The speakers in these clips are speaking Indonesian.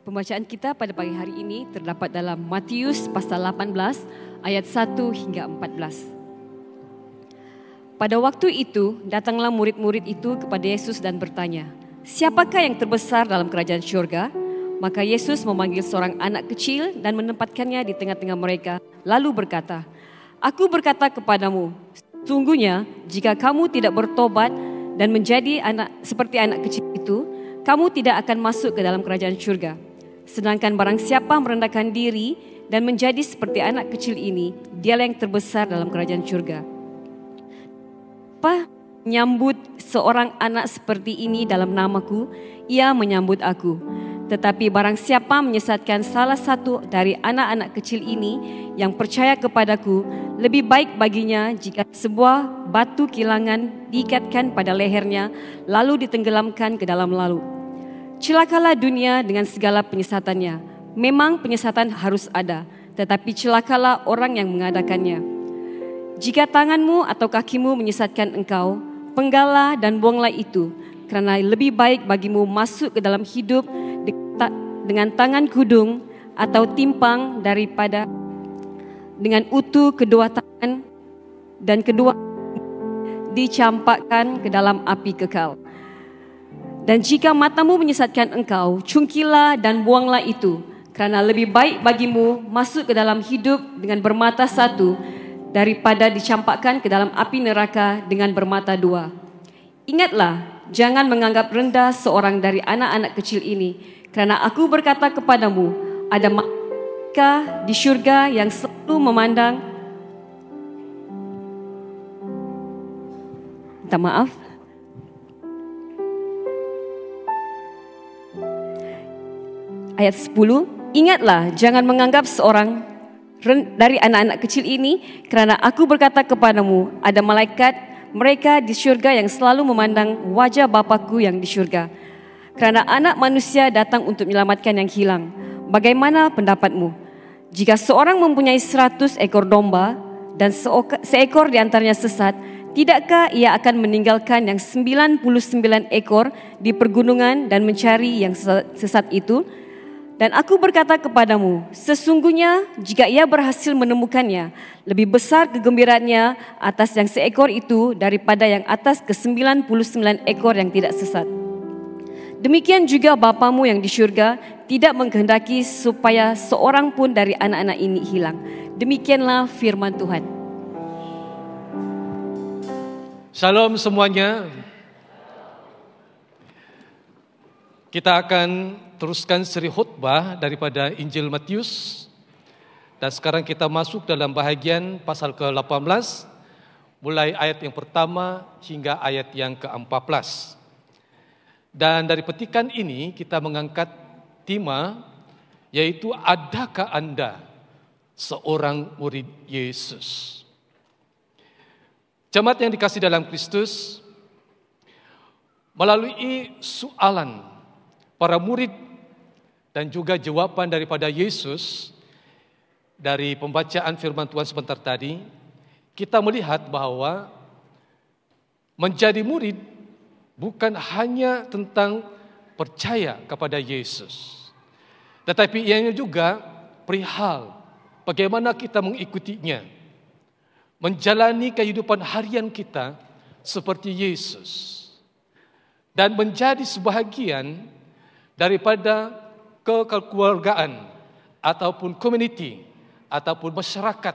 Pembacaan kita pada pagi hari ini terdapat dalam Matius pasal 18 ayat 1 hingga 14. Pada waktu itu datanglah murid-murid itu kepada Yesus dan bertanya, "Siapakah yang terbesar dalam kerajaan syurga?" Maka Yesus memanggil seorang anak kecil dan menempatkannya di tengah-tengah mereka, lalu berkata, "Aku berkata kepadamu, sungguhnya jika kamu tidak bertobat dan menjadi seperti anak kecil itu, kamu tidak akan masuk ke dalam kerajaan syurga. Sedangkan barang siapa merendahkan diri dan menjadi seperti anak kecil ini, dialah yang terbesar dalam kerajaan syurga." Apa menyambut seorang anak seperti ini dalam namaku, ia menyambut aku. Tetapi barang siapa menyesatkan salah satu dari anak-anak kecil ini yang percaya kepadaku, lebih baik baginya jika sebuah batu kilangan diikatkan pada lehernya lalu ditenggelamkan ke dalam laut. Celakalah dunia dengan segala penyesatannya. Memang penyesatan harus ada, tetapi celakalah orang yang mengadakannya. Jika tanganmu atau kakimu menyesatkan engkau, penggalah dan buanglah itu, karena lebih baik bagimu masuk ke dalam hidup dengan tangan kudung atau timpang daripada dengan utuh kedua tangan dan kedua dicampakkan ke dalam api kekal. Dan jika matamu menyesatkan engkau, cungkilah dan buanglah itu, karena lebih baik bagimu masuk ke dalam hidup dengan bermata satu daripada dicampakkan ke dalam api neraka dengan bermata dua. Ingatlah, jangan menganggap rendah seorang dari anak-anak kecil ini, karena aku berkata kepadamu, ada malaikat di syurga yang selalu memandang. Minta maaf. Ayat 10, ingatlah jangan menganggap seorang dari anak-anak kecil ini, karena aku berkata kepadamu, ada malaikat mereka di syurga yang selalu memandang wajah Bapakku yang di syurga. Karena anak manusia datang untuk menyelamatkan yang hilang. Bagaimana pendapatmu? Jika seorang mempunyai 100 ekor domba dan seekor di antaranya sesat, tidakkah ia akan meninggalkan yang 99 ekor di pergunungan dan mencari yang sesat itu? Dan aku berkata kepadamu, sesungguhnya jika ia berhasil menemukannya, lebih besar kegembiraannya atas yang seekor itu daripada yang atas ke-99 ekor yang tidak sesat. Demikian juga Bapamu yang di syurga tidak mengkehendaki supaya seorang pun dari anak-anak ini hilang. Demikianlah firman Tuhan. Shalom semuanya. Kita akan teruskan seri khutbah daripada Injil Matius. Dan sekarang kita masuk dalam bahagian pasal ke-18, mulai ayat yang pertama hingga ayat yang ke-14. Dan dari petikan ini kita mengangkat tema, yaitu adakah Anda seorang murid Yesus? Jemaat yang dikasihi dalam Kristus, melalui soalan para murid dan juga jawaban daripada Yesus dari pembacaan firman Tuhan sebentar tadi, kita melihat bahwa menjadi murid bukan hanya tentang percaya kepada Yesus, tetapi ianya juga perihal bagaimana kita mengikutinya, menjalani kehidupan harian kita seperti Yesus, dan menjadi sebahagian daripada kekeluargaan ataupun community ataupun masyarakat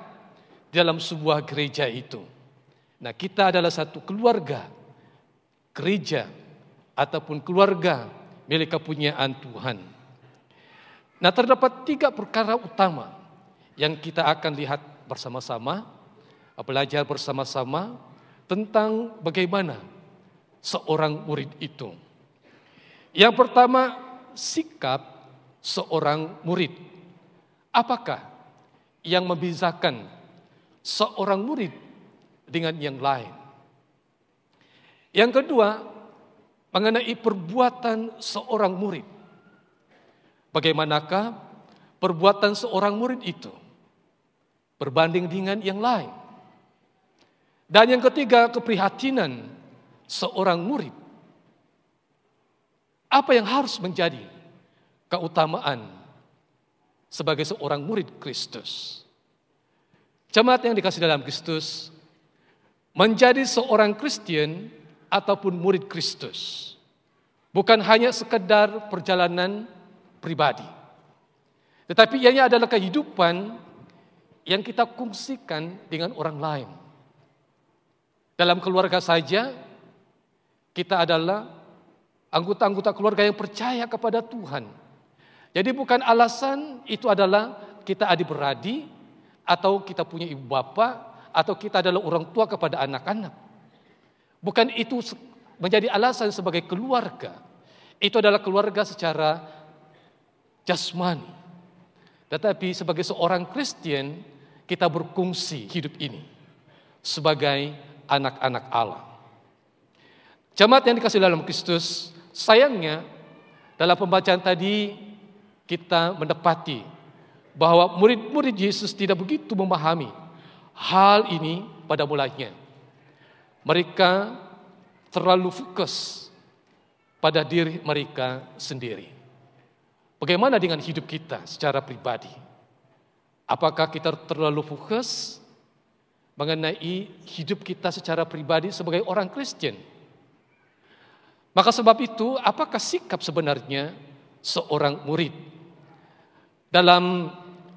dalam sebuah gereja itu. Nah, kita adalah satu keluarga, gereja ataupun keluarga milik kepunyaan Tuhan. Nah, terdapat 3 perkara utama yang kita akan lihat bersama-sama, belajar bersama-sama tentang bagaimana seorang murid itu. Yang pertama, sikap seorang murid. Apakah yang membedakan seorang murid dengan yang lain? Yang kedua, mengenai perbuatan seorang murid. Bagaimanakah perbuatan seorang murid itu berbanding dengan yang lain? Dan yang ketiga, keprihatinan seorang murid. Apa yang harus menjadi keutamaan sebagai seorang murid Kristus. Jemaat yang dikasihi dalam Kristus, menjadi seorang Kristen ataupun murid Kristus bukan hanya sekedar perjalanan pribadi, tetapi ianya adalah kehidupan yang kita kongsikan dengan orang lain. Dalam keluarga saja, kita adalah anggota-anggota keluarga yang percaya kepada Tuhan. Jadi bukan alasan itu adalah kita adik-beradik, atau kita punya ibu bapa, atau kita adalah orang tua kepada anak-anak. Bukan itu menjadi alasan sebagai keluarga. Itu adalah keluarga secara jasmani. Tetapi sebagai seorang Kristen, kita berfungsi hidup ini sebagai anak-anak Allah. Jemaat yang dikasihi dalam Kristus, sayangnya dalam pembacaan tadi kita mendapati bahwa murid-murid Yesus tidak begitu memahami hal ini pada mulanya. Mereka terlalu fokus pada diri mereka sendiri. Bagaimana dengan hidup kita secara pribadi? Apakah kita terlalu fokus mengenai hidup kita secara pribadi sebagai orang Kristen? Maka sebab itu, apakah sikap sebenarnya seorang murid? Dalam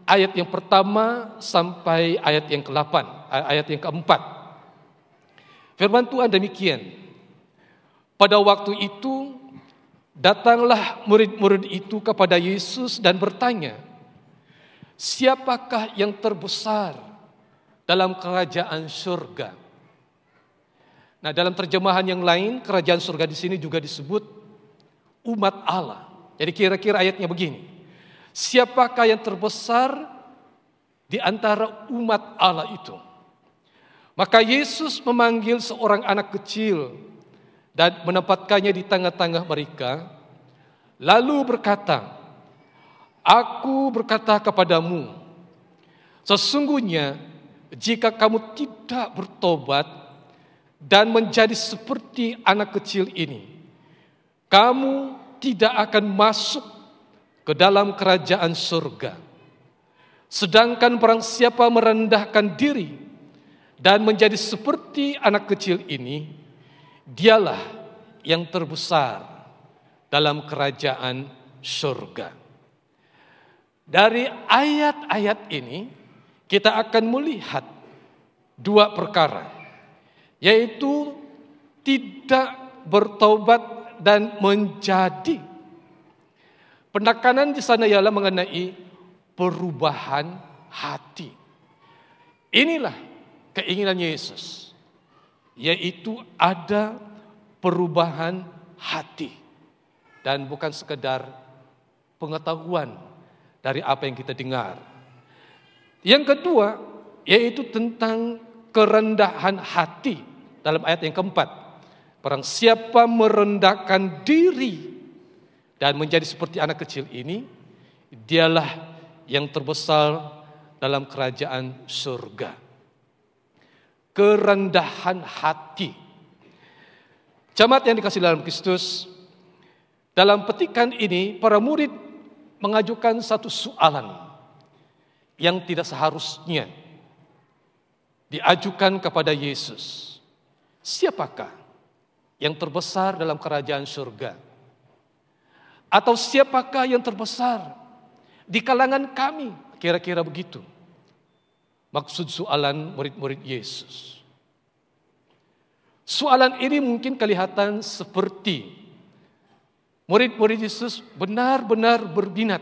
ayat yang pertama sampai ayat yang ke-8, ayat yang keempat, firman Tuhan demikian. Pada waktu itu, datanglah murid-murid itu kepada Yesus dan bertanya, siapakah yang terbesar dalam kerajaan surga? Nah, dalam terjemahan yang lain, kerajaan surga di sini juga disebut umat Allah. Jadi kira-kira ayatnya begini. Siapakah yang terbesar di antara umat Allah itu? Maka Yesus memanggil seorang anak kecil dan menempatkannya di tengah-tengah mereka, lalu berkata, Aku berkata kepadamu, sesungguhnya jika kamu tidak bertobat dan menjadi seperti anak kecil ini, kamu tidak akan masuk ke dalam kerajaan surga. Sedangkan barang siapa merendahkan diri dan menjadi seperti anak kecil ini, dialah yang terbesar dalam kerajaan surga. Dari ayat-ayat ini kita akan melihat dua perkara, yaitu tidak bertobat dan menjadi. Penekanan di sana ialah mengenai perubahan hati. Inilah keinginan Yesus, yaitu ada perubahan hati dan bukan sekedar pengetahuan dari apa yang kita dengar. Yang kedua, yaitu tentang kerendahan hati dalam ayat yang keempat. Barang siapa merendahkan diri dan menjadi seperti anak kecil ini, dialah yang terbesar dalam kerajaan surga. Kerendahan hati. Jemaat yang dikasihi dalam Kristus, dalam petikan ini para murid mengajukan satu soalan yang tidak seharusnya diajukan kepada Yesus. Siapakah yang terbesar dalam kerajaan surga? Atau siapakah yang terbesar di kalangan kami? Kira-kira begitu maksud soalan murid-murid Yesus. Soalan ini mungkin kelihatan seperti murid-murid Yesus benar-benar berminat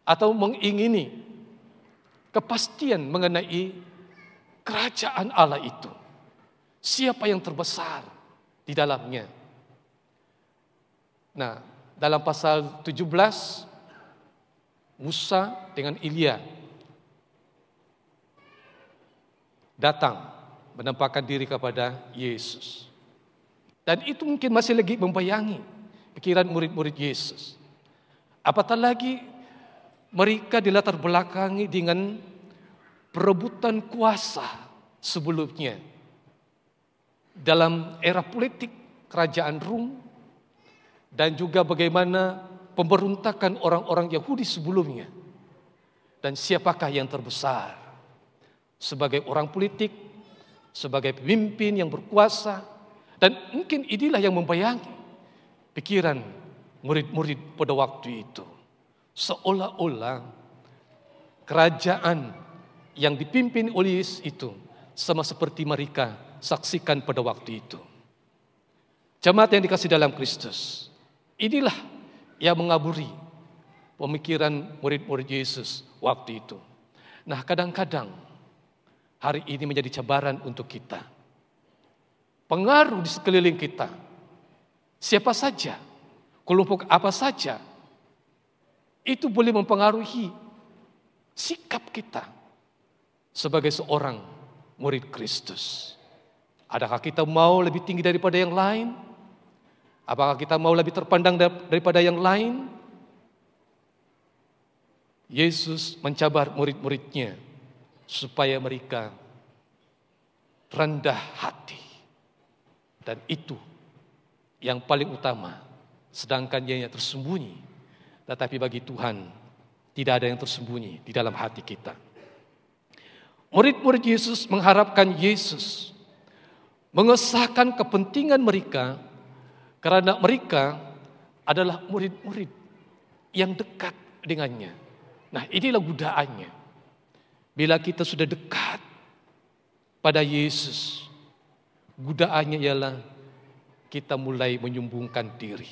atau mengingini kepastian mengenai kerajaan Allah itu. Siapa yang terbesar di dalamnya? Nah, dalam pasal 17, Musa dengan Ilya datang menampakkan diri kepada Yesus. Dan itu mungkin masih lagi membayangi pikiran murid-murid Yesus. Apatah lagi mereka dilatar belakangi dengan perebutan kuasa sebelumnya. Dalam era politik kerajaan Rom dan juga bagaimana pemberontakan orang-orang Yahudi sebelumnya. Dan siapakah yang terbesar? Sebagai orang politik, sebagai pemimpin yang berkuasa, dan mungkin inilah yang membayangi pikiran murid-murid pada waktu itu. Seolah-olah kerajaan yang dipimpin oleh Yesus itu sama seperti mereka saksikan pada waktu itu. Jemaat yang dikasihi dalam Kristus, inilah yang mengaburi pemikiran murid-murid Yesus waktu itu. Nah, kadang-kadang hari ini menjadi cabaran untuk kita. Pengaruh di sekeliling kita, siapa saja, kelompok apa saja, itu boleh mempengaruhi sikap kita sebagai seorang murid Kristus. Adakah kita mau lebih tinggi daripada yang lain? Apakah kita mau lebih terpandang daripada yang lain? Yesus mencabar murid-muridnya supaya mereka rendah hati. Dan itu yang paling utama. Sedangkan yang tersembunyi. Tetapi bagi Tuhan tidak ada yang tersembunyi di dalam hati kita. Murid-murid Yesus mengharapkan Yesus mengesahkan kepentingan mereka karena mereka adalah murid-murid yang dekat dengannya. Nah, inilah godaannya. Bila kita sudah dekat pada Yesus, godaannya ialah kita mulai menyumbungkan diri.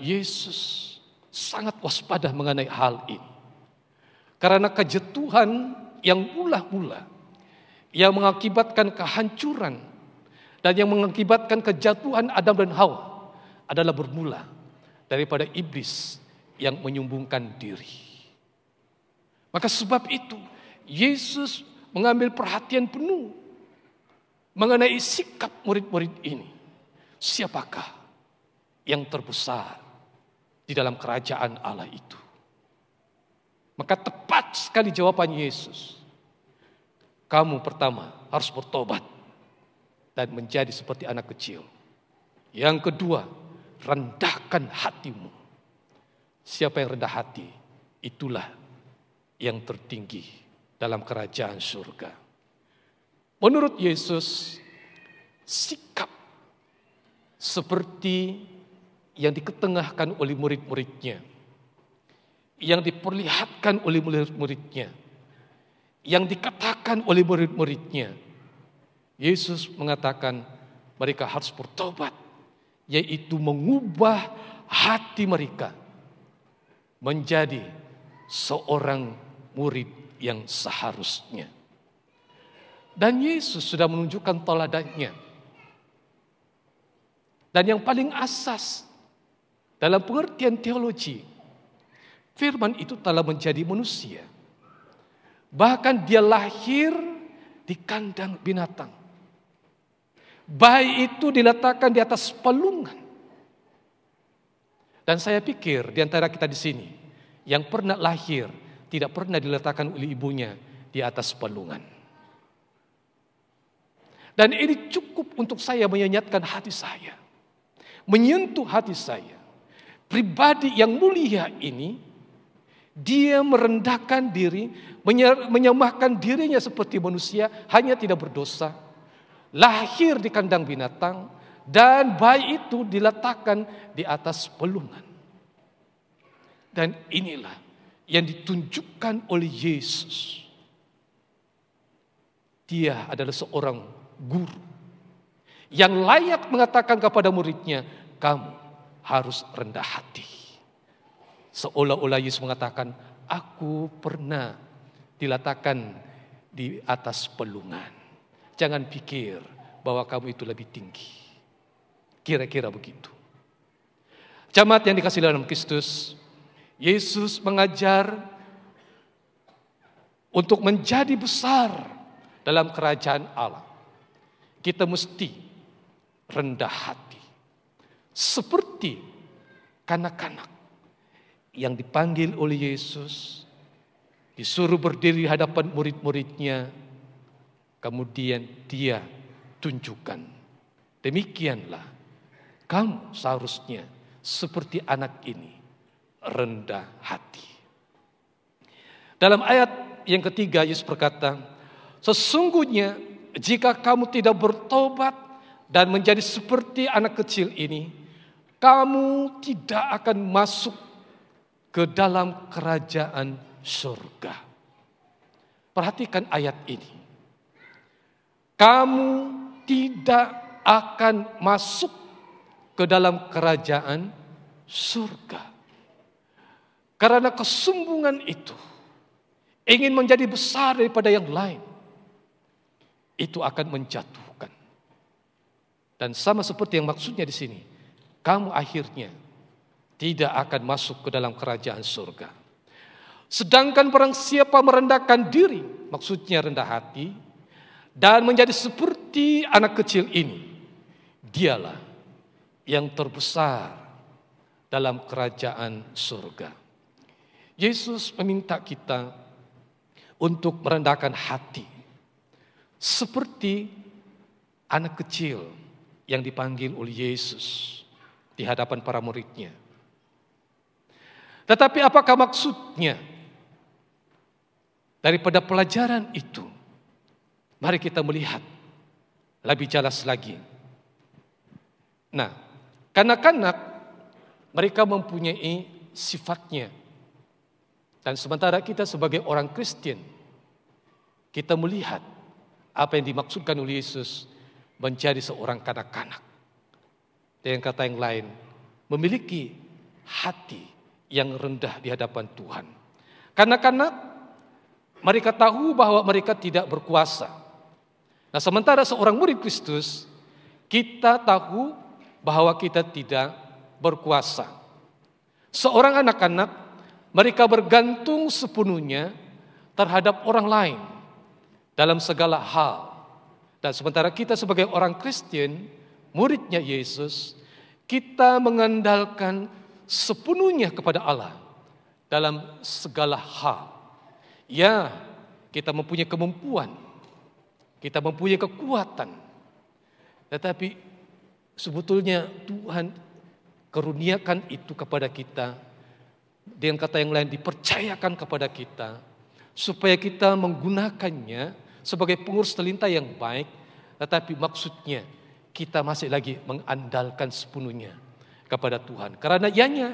Yesus sangat waspada mengenai hal ini. Karena kejatuhan yang mula-mula, yang mengakibatkan kehancuran, dan yang mengakibatkan kejatuhan Adam dan Hawa adalah bermula daripada iblis yang menyumbungkan diri. Maka sebab itu, Yesus mengambil perhatian penuh mengenai sikap murid-murid ini. Siapakah yang terbesar di dalam kerajaan Allah itu? Maka tepat sekali jawaban Yesus. Kamu pertama harus bertobat dan menjadi seperti anak kecil. Yang kedua, rendahkan hatimu. Siapa yang rendah hati, itulah yang tertinggi dalam kerajaan surga. Menurut Yesus, sikap seperti yang diketengahkan oleh murid-muridnya, yang diperlihatkan oleh murid-muridnya, yang dikatakan oleh murid-muridnya, Yesus mengatakan mereka harus bertobat, yaitu mengubah hati mereka menjadi seorang murid yang seharusnya. Dan Yesus sudah menunjukkan teladannya. Dan yang paling asas dalam pengertian teologi, firman itu telah menjadi manusia. Bahkan dia lahir di kandang binatang. Bayi itu diletakkan di atas palungan. Dan saya pikir di antara kita di sini yang pernah lahir tidak pernah diletakkan oleh ibunya di atas palungan. Dan ini cukup untuk saya menyenyatkan hati saya, menyentuh hati saya. Pribadi yang mulia ini, dia merendahkan diri, menyemahkan dirinya seperti manusia, hanya tidak berdosa. Lahir di kandang binatang, dan bayi itu diletakkan di atas palungan. Dan inilah yang ditunjukkan oleh Yesus. Dia adalah seorang guru yang layak mengatakan kepada muridnya, kamu harus rendah hati. Seolah-olah Yesus mengatakan, aku pernah diletakkan di atas palungan. Jangan pikir bahwa kamu itu lebih tinggi. Kira-kira begitu. Jemaat yang dikasihi dalam Kristus, Yesus mengajar untuk menjadi besar dalam kerajaan Allah. Kita mesti rendah hati. Seperti kanak-kanak yang dipanggil oleh Yesus, disuruh berdiri di hadapan murid-muridnya, kemudian dia tunjukkan, demikianlah kamu seharusnya seperti anak ini, rendah hati. Dalam ayat yang ketiga, Yesus berkata, sesungguhnya jika kamu tidak bertobat dan menjadi seperti anak kecil ini, kamu tidak akan masuk ke dalam kerajaan surga. Perhatikan ayat ini. Kamu tidak akan masuk ke dalam kerajaan surga. Karena kesombongan itu ingin menjadi besar daripada yang lain, itu akan menjatuhkan. Dan sama seperti yang maksudnya di sini, kamu akhirnya tidak akan masuk ke dalam kerajaan surga. Sedangkan barang siapa merendahkan diri, maksudnya rendah hati, dan menjadi seperti anak kecil ini, dialah yang terbesar dalam kerajaan surga. Yesus meminta kita untuk merendahkan hati, seperti anak kecil yang dipanggil oleh Yesus di hadapan para muridnya. Tetapi apakah maksudnya daripada pelajaran itu? Mari kita melihat lebih jelas lagi. Nah, kanak-kanak mereka mempunyai sifatnya. Dan sementara kita sebagai orang Kristen, kita melihat apa yang dimaksudkan oleh Yesus menjadi seorang kanak-kanak. Dengan kata yang lain, memiliki hati yang rendah di hadapan Tuhan. Kanak-kanak mereka tahu bahwa mereka tidak berkuasa. Nah, sementara seorang murid Kristus, kita tahu bahwa kita tidak berkuasa. Seorang anak-anak, mereka bergantung sepenuhnya terhadap orang lain dalam segala hal. Dan sementara kita sebagai orang Kristen, muridnya Yesus, kita mengandalkan sepenuhnya kepada Allah dalam segala hal. Ya, kita mempunyai kemampuan, kita mempunyai kekuatan, tetapi sebetulnya Tuhan karuniakan itu kepada kita, dengan kata yang lain dipercayakan kepada kita, supaya kita menggunakannya sebagai pengurus talenta yang baik, tetapi maksudnya kita masih lagi mengandalkan sepenuhnya kepada Tuhan. Karena ianya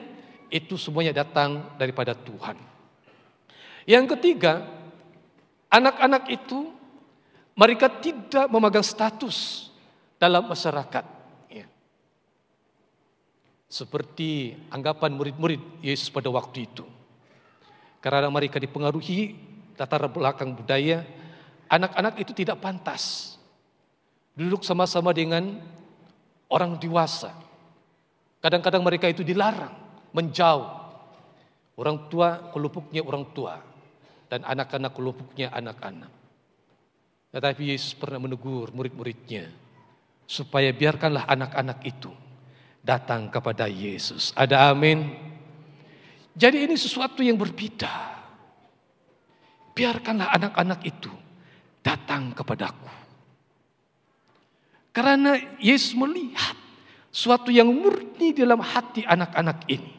itu semuanya datang daripada Tuhan. Yang ketiga, anak-anak itu mereka tidak memegang status dalam masyarakat. Ya. Seperti anggapan murid-murid Yesus pada waktu itu. Karena mereka dipengaruhi latar belakang budaya, anak-anak itu tidak pantas duduk sama-sama dengan orang dewasa. Kadang-kadang mereka itu dilarang, menjauh. Orang tua kelompoknya orang tua, dan anak-anak kelompoknya anak-anak. Tetapi Yesus pernah menegur murid-muridnya, supaya biarkanlah anak-anak itu datang kepada Yesus. Ada amin? Jadi ini sesuatu yang berbeda. Biarkanlah anak-anak itu datang kepadaku. Karena Yesus melihat suatu yang murni dalam hati anak-anak ini.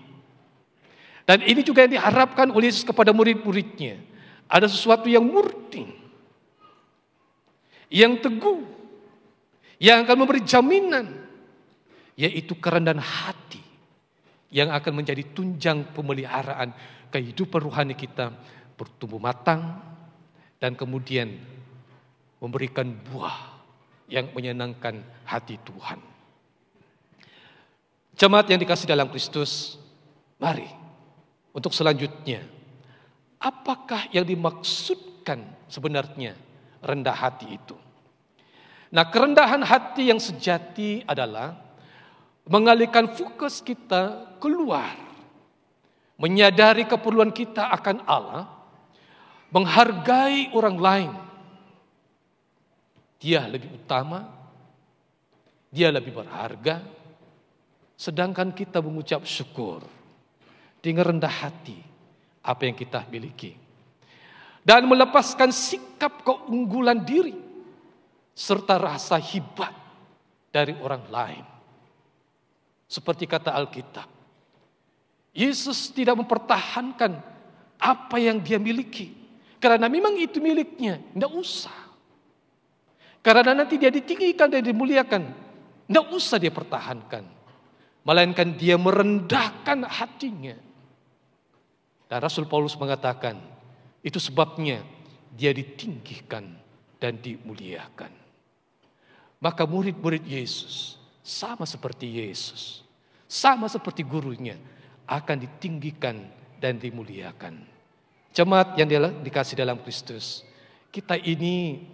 Dan ini juga yang diharapkan oleh Yesus kepada murid-muridnya. Ada sesuatu yang murni, yang teguh, yang akan memberi jaminan, yaitu kerendahan hati, yang akan menjadi tunjang pemeliharaan kehidupan rohani kita bertumbuh matang, dan kemudian memberikan buah yang menyenangkan hati Tuhan. Jemaat yang dikasihi dalam Kristus, mari untuk selanjutnya, apakah yang dimaksudkan sebenarnya rendah hati itu? Nah, kerendahan hati yang sejati adalah mengalihkan fokus kita keluar, menyadari keperluan kita akan Allah, menghargai orang lain. Dia lebih utama, dia lebih berharga, sedangkan kita mengucap syukur dengan rendah hati apa yang kita miliki. Dan melepaskan sikap keunggulan diri serta rasa hebat dari orang lain. Seperti kata Alkitab, Yesus tidak mempertahankan apa yang dia miliki. Karena memang itu miliknya, tidak usah. Karena nanti dia ditinggikan dan dimuliakan, tidak usah dia pertahankan. Melainkan dia merendahkan hatinya. Dan Rasul Paulus mengatakan, itu sebabnya dia ditinggikan dan dimuliakan. Maka murid-murid Yesus sama seperti Yesus, sama seperti gurunya, akan ditinggikan dan dimuliakan. Jemaat yang dikasih dalam Kristus, kita ini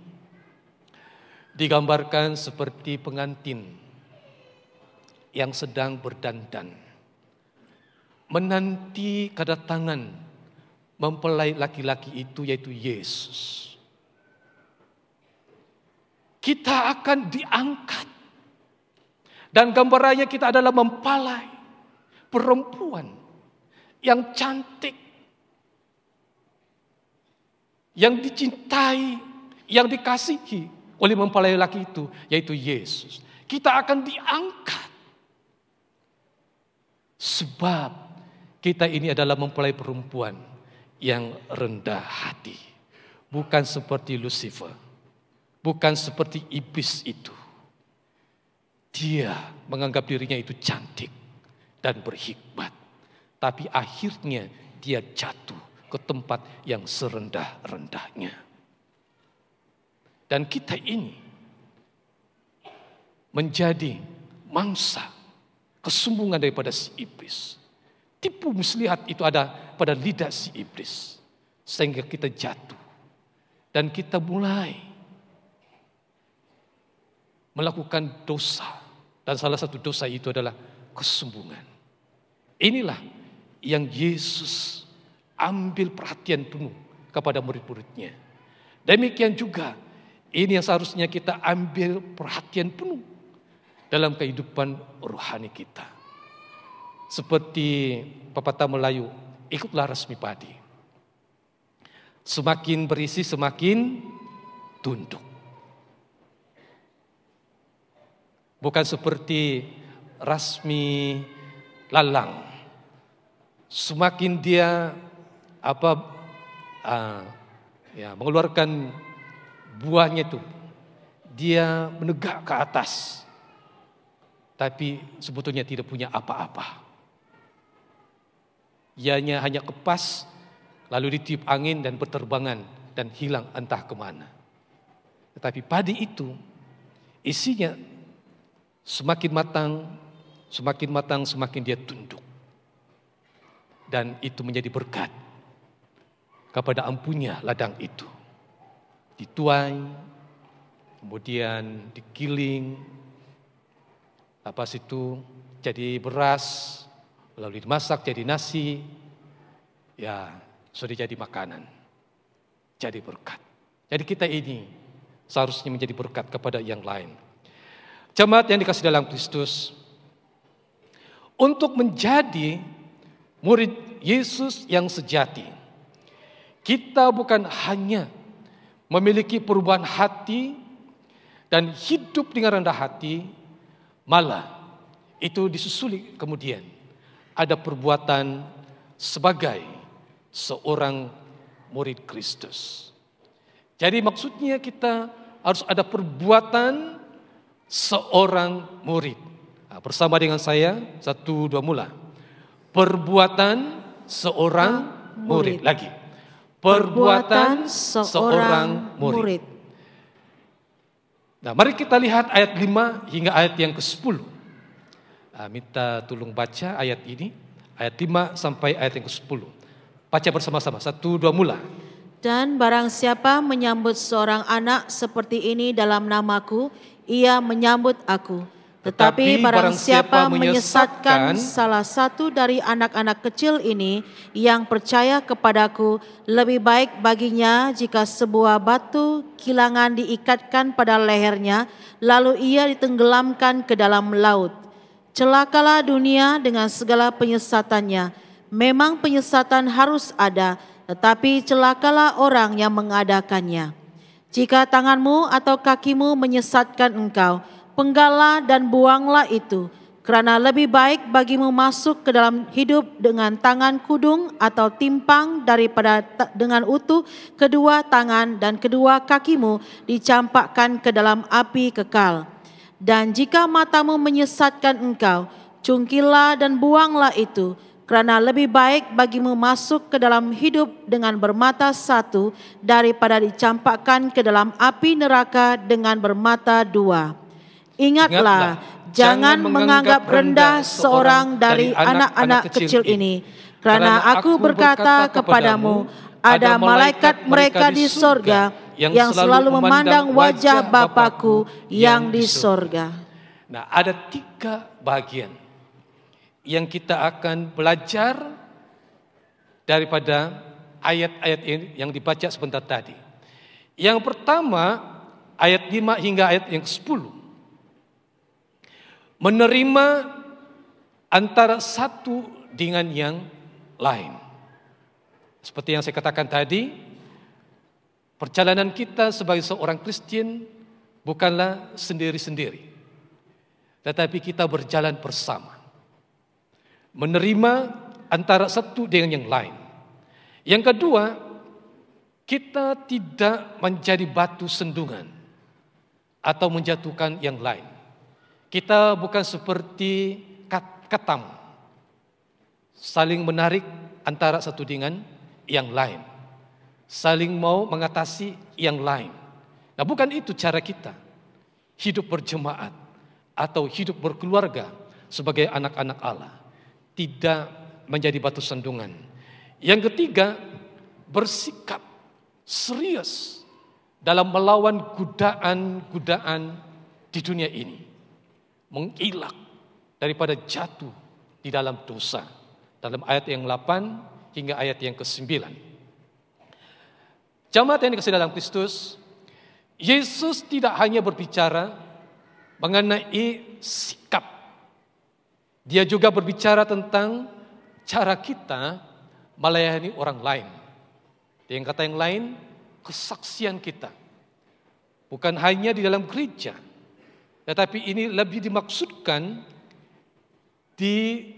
digambarkan seperti pengantin yang sedang berdandan, menanti kedatangan mempelai laki-laki itu, yaitu Yesus. Kita akan diangkat, dan gambarannya kita adalah mempelai perempuan yang cantik, yang dicintai, yang dikasihi oleh mempelai laki itu, yaitu Yesus. Kita akan diangkat. Sebab kita ini adalah mempelai perempuan yang rendah hati. Bukan seperti Lucifer. Bukan seperti iblis itu. Dia menganggap dirinya itu cantik dan berhikmat. Tapi akhirnya dia jatuh ke tempat yang serendah-rendahnya. Dan kita ini menjadi mangsa kesombongan daripada si iblis. Tipu muslihat itu ada pada lidah si iblis. Sehingga kita jatuh. Dan kita mulai melakukan dosa. Dan salah satu dosa itu adalah kesombongan. Inilah yang Yesus ambil perhatian penuh kepada murid-muridnya. Demikian juga ini yang seharusnya kita ambil perhatian penuh dalam kehidupan rohani kita. Seperti pepatah Melayu, ikutlah resmi padi. Semakin berisi semakin tunduk. Bukan seperti rasmi lalang. Semakin dia mengeluarkan buahnya itu, dia menegak ke atas. Tapi sebetulnya tidak punya apa-apa. Ianya hanya kepas, lalu ditiup angin dan berterbangan dan hilang entah kemana. Tetapi padi itu isinya semakin matang, semakin dia tunduk. Dan itu menjadi berkat kepada ampunya ladang itu. Dituai, kemudian digiling, lepas itu jadi beras, lalu dimasak jadi nasi, ya sudah jadi makanan, jadi berkat. Jadi kita ini seharusnya menjadi berkat kepada yang lain. Jemaat yang dikasih dalam Kristus, untuk menjadi murid Yesus yang sejati, kita bukan hanya memiliki perubahan hati dan hidup dengan rendah hati, malah itu disusuli kemudian ada perbuatan sebagai seorang murid Kristus. Jadi maksudnya kita harus ada perbuatan seorang murid. Nah, bersama dengan saya, 1, 2 mula. Perbuatan seorang murid. Lagi. Perbuatan seorang murid. Nah, mari kita lihat ayat 5 hingga ayat yang ke-10. Nah, minta tolong baca ayat ini, ayat 5 sampai ayat yang ke-10. Baca bersama-sama, 1, 2 mula. Dan barang siapa menyambut seorang anak seperti ini dalam namaku, ia menyambut aku. Tetapi barang siapa menyesatkan salah satu dari anak-anak kecil ini yang percaya kepadaku, lebih baik baginya jika sebuah batu kilangan diikatkan pada lehernya, lalu ia ditenggelamkan ke dalam laut. Celakalah dunia dengan segala penyesatannya. Memang penyesatan harus ada, tetapi celakalah orang yang mengadakannya. Jika tanganmu atau kakimu menyesatkan engkau, penggallah dan buanglah itu. Kerana lebih baik bagimu masuk ke dalam hidup dengan tangan kudung atau timpang daripada dengan utuh kedua tangan dan kedua kakimu dicampakkan ke dalam api kekal. Dan jika matamu menyesatkan engkau, cungkilah dan buanglah itu. Kerana lebih baik bagimu masuk ke dalam hidup dengan bermata satu daripada dicampakkan ke dalam api neraka dengan bermata dua. Ingatlah, jangan menganggap rendah seorang dari anak-anak kecil ini. Kerana aku berkata kepadamu, ada malaikat mereka di sorga yang selalu memandang wajah Bapa-Ku yang di sorga. Nah, ada 3 bagian yang kita akan belajar daripada ayat-ayat yang dibaca sebentar tadi. Yang pertama, ayat 5 hingga ayat yang 10. Menerima antara satu dengan yang lain. Seperti yang saya katakan tadi, perjalanan kita sebagai seorang Kristen bukanlah sendiri-sendiri, tetapi kita berjalan bersama. Menerima antara satu dengan yang lain. Yang kedua, kita tidak menjadi batu sandungan atau menjatuhkan yang lain. Kita bukan seperti ketam, saling menarik antara satu dengan yang lain, saling mau mengatasi yang lain. Nah, bukan itu cara kita hidup berjemaat atau hidup berkeluarga sebagai anak-anak Allah. Tidak menjadi batu sandungan. Yang ketiga, bersikap serius dalam melawan godaan-godaan di dunia ini. Mengelak daripada jatuh di dalam dosa. Dalam ayat yang 8 hingga ayat yang ke-9. Jemaat yang dikasihi dalam Kristus, Yesus tidak hanya berbicara mengenai sikap. Dia juga berbicara tentang cara kita melayani orang lain. Dengan kata yang lain, kesaksian kita. Bukan hanya di dalam gereja, tetapi ini lebih dimaksudkan di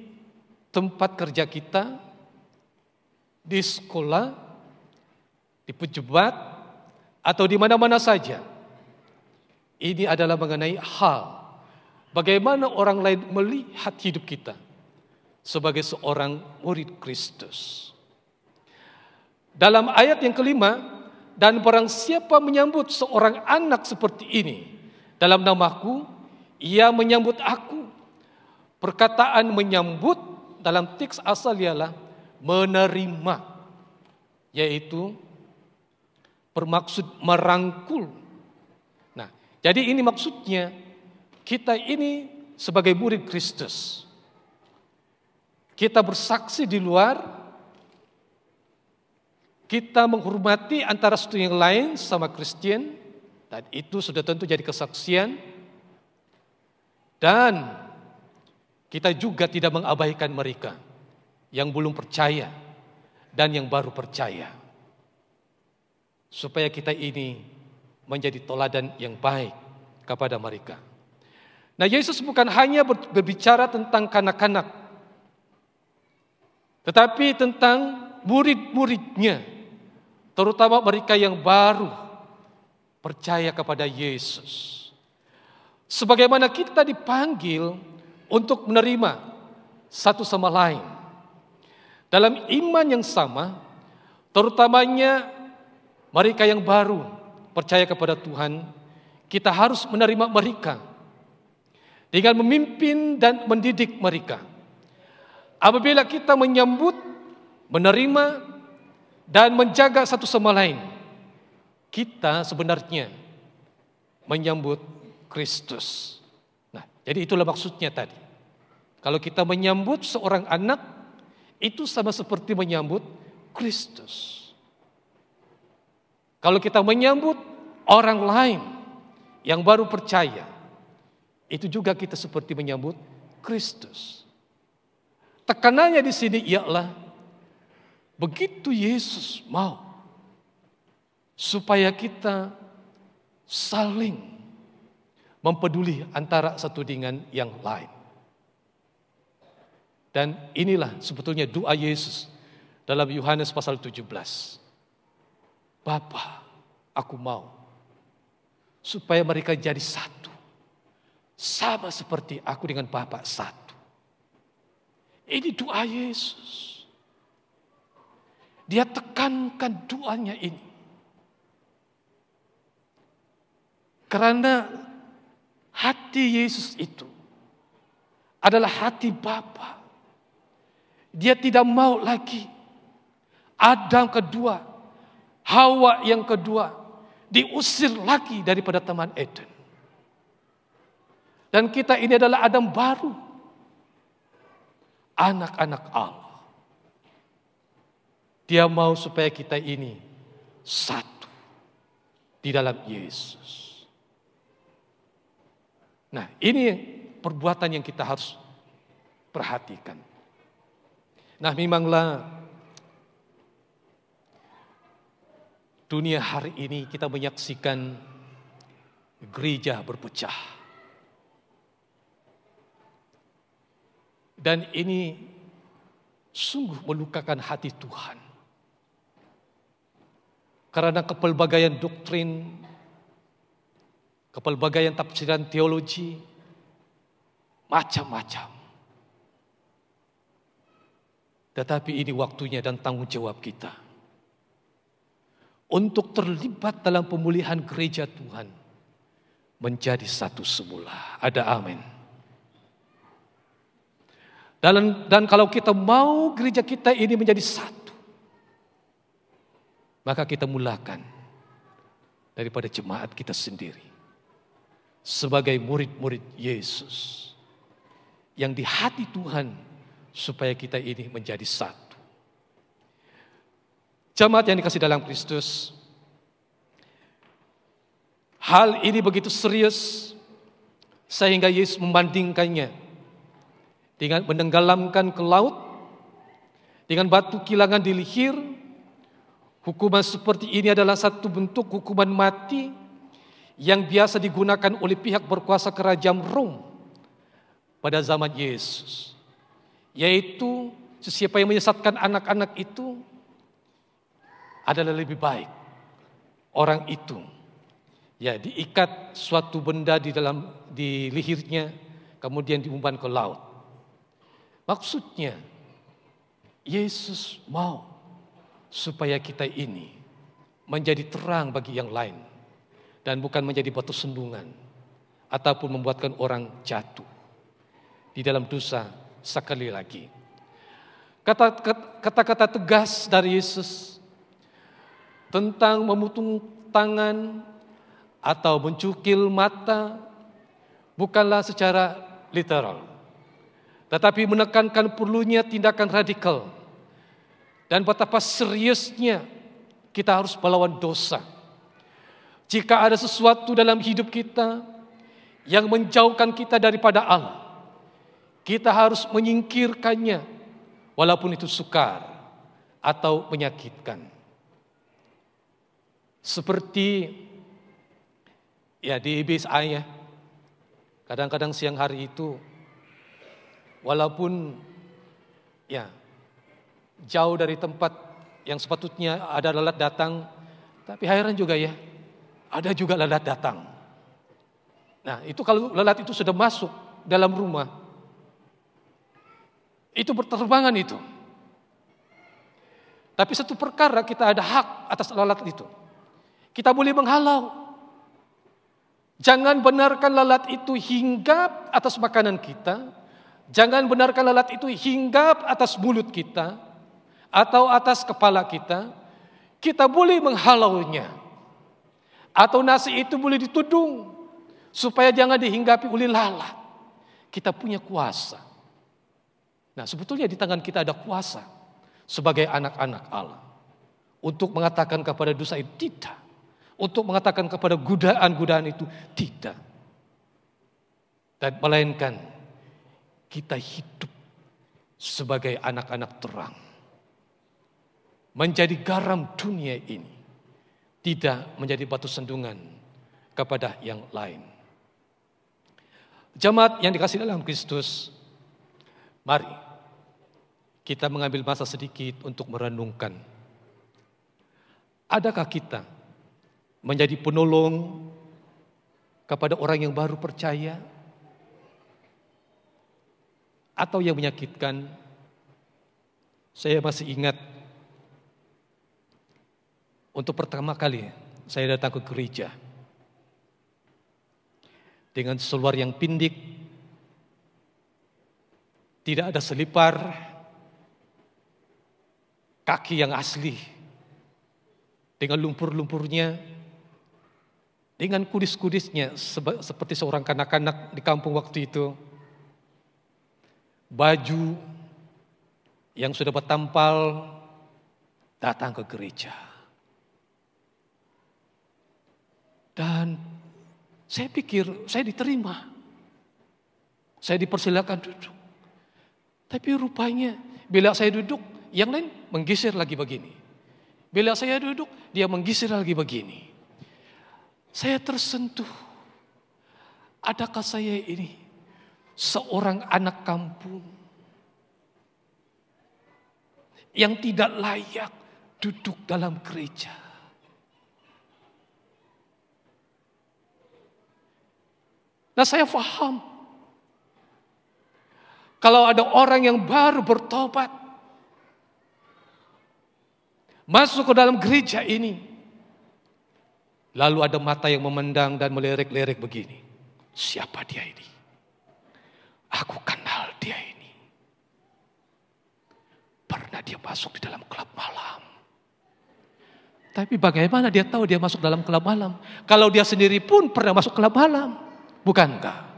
tempat kerja kita, di sekolah, di pejabat, atau di mana-mana saja. Ini adalah mengenai hal bagaimana orang lain melihat hidup kita sebagai seorang murid Kristus. Dalam ayat yang kelima, dan barang siapa menyambut seorang anak seperti ini dalam namaku, ia menyambut aku. Perkataan menyambut dalam teks asal ialah menerima, yaitu bermaksud merangkul. Nah, jadi ini maksudnya kita ini sebagai murid Kristus, kita bersaksi di luar, kita menghormati antara satu yang lain sama Kristen, dan itu sudah tentu jadi kesaksian. Dan kita juga tidak mengabaikan mereka yang belum percaya dan yang baru percaya, supaya kita ini menjadi teladan yang baik kepada mereka. Nah, Yesus bukan hanya berbicara tentang kanak-kanak, tetapi tentang murid-muridnya, terutama mereka yang baru percaya kepada Yesus. Sebagaimana kita dipanggil untuk menerima satu sama lain dalam iman yang sama, terutamanya mereka yang baru percaya kepada Tuhan, kita harus menerima mereka dengan memimpin dan mendidik mereka. Apabila kita menyambut, menerima, dan menjaga satu sama lain, kita sebenarnya menyambut Kristus. Nah, jadi itulah maksudnya tadi. Kalau kita menyambut seorang anak, itu sama seperti menyambut Kristus. Kalau kita menyambut orang lain yang baru percaya, itu juga kita seperti menyambut Kristus. Tekanannya di sini ialah begitu Yesus mau supaya kita saling mempeduli antara satu dengan yang lain. Dan inilah sebetulnya doa Yesus dalam Yohanes pasal 17. Bapa, aku mau supaya mereka jadi satu. Sama seperti aku dengan Bapa satu. Ini doa Yesus. Dia tekankan doanya ini. Karena hati Yesus itu adalah hati Bapa. Dia tidak mau lagi Adam kedua, Hawa yang kedua diusir lagi daripada Taman Eden. Dan kita ini adalah Adam baru, anak-anak Allah. Dia mau supaya kita ini satu di dalam Yesus. Nah, ini perbuatan yang kita harus perhatikan. Nah, memanglah dunia hari ini kita menyaksikan gereja berpecah. Dan ini sungguh melukakan hati Tuhan. Karena kepelbagaian doktrin, kepelbagaian tafsiran teologi, macam-macam. Tetapi ini waktunya dan tanggung jawab kita untuk terlibat dalam pemulihan gereja Tuhan menjadi satu semula. Ada amin. Dan kalau kita mau gereja kita ini menjadi satu, maka kita mulakan daripada jemaat kita sendiri sebagai murid-murid Yesus yang di hati Tuhan, supaya kita ini menjadi satu. Jemaat yang dikasih dalam Kristus, hal ini begitu serius sehingga Yesus membandingkannya dengan menenggelamkan ke laut, dengan batu kilangan di leher. Hukuman seperti ini adalah satu bentuk hukuman mati yang biasa digunakan oleh pihak berkuasa kerajaan Rom pada zaman Yesus. Yaitu siapa yang menyesatkan anak-anak itu adalah lebih baik orang itu ya diikat suatu benda di lehernya, kemudian diumpan ke laut. Maksudnya Yesus mau supaya kita ini menjadi terang bagi yang lain dan bukan menjadi batu sandungan ataupun membuatkan orang jatuh di dalam dosa. Sekali lagi, kata-kata tegas dari Yesus tentang memotong tangan atau mencukil mata bukanlah secara literal, tetapi menekankan perlunya tindakan radikal dan betapa seriusnya kita harus melawan dosa. Jika ada sesuatu dalam hidup kita yang menjauhkan kita daripada Allah, kita harus menyingkirkannya walaupun itu sukar atau menyakitkan. Seperti ya di IBSI, kadang-kadang siang hari itu walaupun ya jauh dari tempat yang sepatutnya ada lalat datang, tapi heran juga ya, ada juga lalat datang. Nah, itu kalau lalat itu sudah masuk dalam rumah, itu berterbangan itu. Tapi satu perkara, kita ada hak atas lalat itu. Kita boleh menghalau. Jangan benarkan lalat itu hinggap atas makanan kita. Jangan benarkan lalat itu hinggap atas mulut kita atau atas kepala kita. Kita boleh menghalaunya. Atau nasi itu boleh ditudung supaya jangan dihinggapi oleh lalat. Kita punya kuasa. Nah, sebetulnya di tangan kita ada kuasa sebagai anak-anak Allah untuk mengatakan kepada dosa itu tidak, untuk mengatakan kepada godaan-godaan itu tidak, dan melainkan kita hidup sebagai anak-anak terang, menjadi garam dunia ini, tidak menjadi batu sandungan kepada yang lain. Jemaat yang dikasihi dalam Kristus, mari kita mengambil masa sedikit untuk merenungkan. Adakah kita menjadi penolong kepada orang yang baru percaya? Atau yang menyakitkan? Saya masih ingat untuk pertama kali saya datang ke gereja dengan seluar yang pindik, tidak ada selipar, kaki yang asli, dengan lumpur-lumpurnya, dengan kudis-kudisnya seperti seorang kanak-kanak di kampung waktu itu. Baju yang sudah bertampal, datang ke gereja. Dan saya pikir saya diterima. Saya dipersilakan duduk. Tapi rupanya bila saya duduk, yang lain menggeser lagi begini. Bila saya duduk, dia menggeser lagi begini. Saya tersentuh. Adakah saya ini seorang anak kampung yang tidak layak duduk dalam gereja? Nah, saya paham kalau ada orang yang baru bertobat masuk ke dalam gereja ini, lalu ada mata yang memandang dan melirik-lirik begini. Siapa dia ini? Aku kenal dia ini. Pernah dia masuk di dalam klub malam. Tapi bagaimana dia tahu dia masuk dalam klub malam? Kalau dia sendiri pun pernah masuk klub malam, bukankah?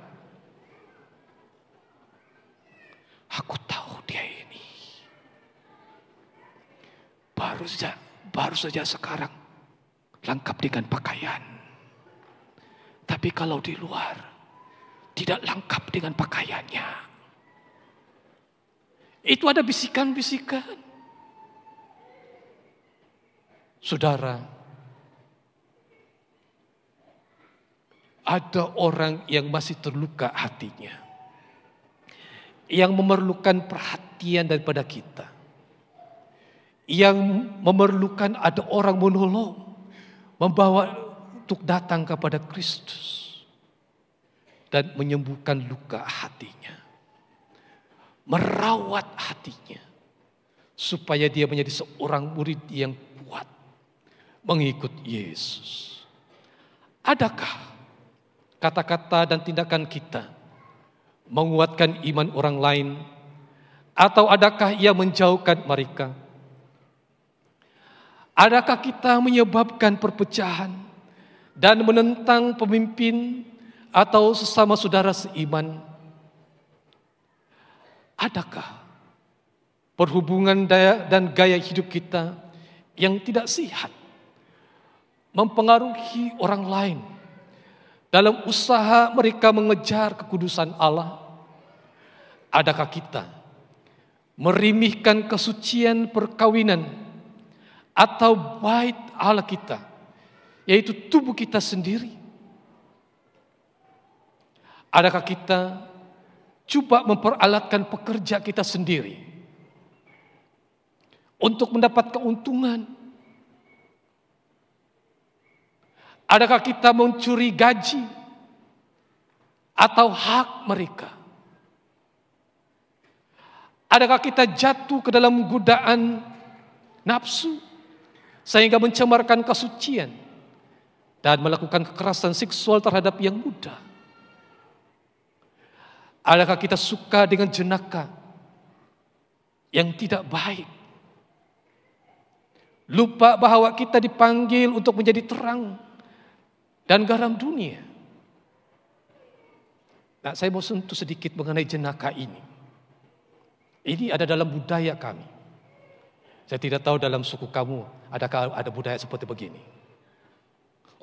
Aku tahu dia ini. Baru saja sekarang lengkap dengan pakaian. Tapi kalau di luar tidak lengkap dengan pakaiannya. Itu ada bisikan-bisikan. Saudara, ada orang yang masih terluka hatinya, yang memerlukan perhatian daripada kita, yang memerlukan ada orang menolong, membawa untuk datang kepada Kristus dan menyembuhkan luka hatinya, merawat hatinya supaya dia menjadi seorang murid yang kuat mengikut Yesus. Adakah kata-kata dan tindakan kita menguatkan iman orang lain, atau adakah ia menjauhkan mereka? Adakah kita menyebabkan perpecahan dan menentang pemimpin atau sesama saudara seiman? Adakah perhubungan dan gaya hidup kita yang tidak sehat mempengaruhi orang lain dalam usaha mereka mengejar kekudusan Allah? Adakah kita merimihkan kesucian perkawinan atau bait Allah kita, yaitu tubuh kita sendiri? Adakah kita coba memperalatkan pekerja kita sendiri untuk mendapat keuntungan? Adakah kita mencuri gaji atau hak mereka? Adakah kita jatuh ke dalam godaan nafsu sehingga mencemarkan kesucian dan melakukan kekerasan seksual terhadap yang muda? Adakah kita suka dengan jenaka yang tidak baik? Lupa bahwa kita dipanggil untuk menjadi terang dan garam dunia. Nah, saya mau sentuh sedikit mengenai jenaka ini. Ini ada dalam budaya kami. Saya tidak tahu dalam suku kamu adakah ada budaya seperti begini.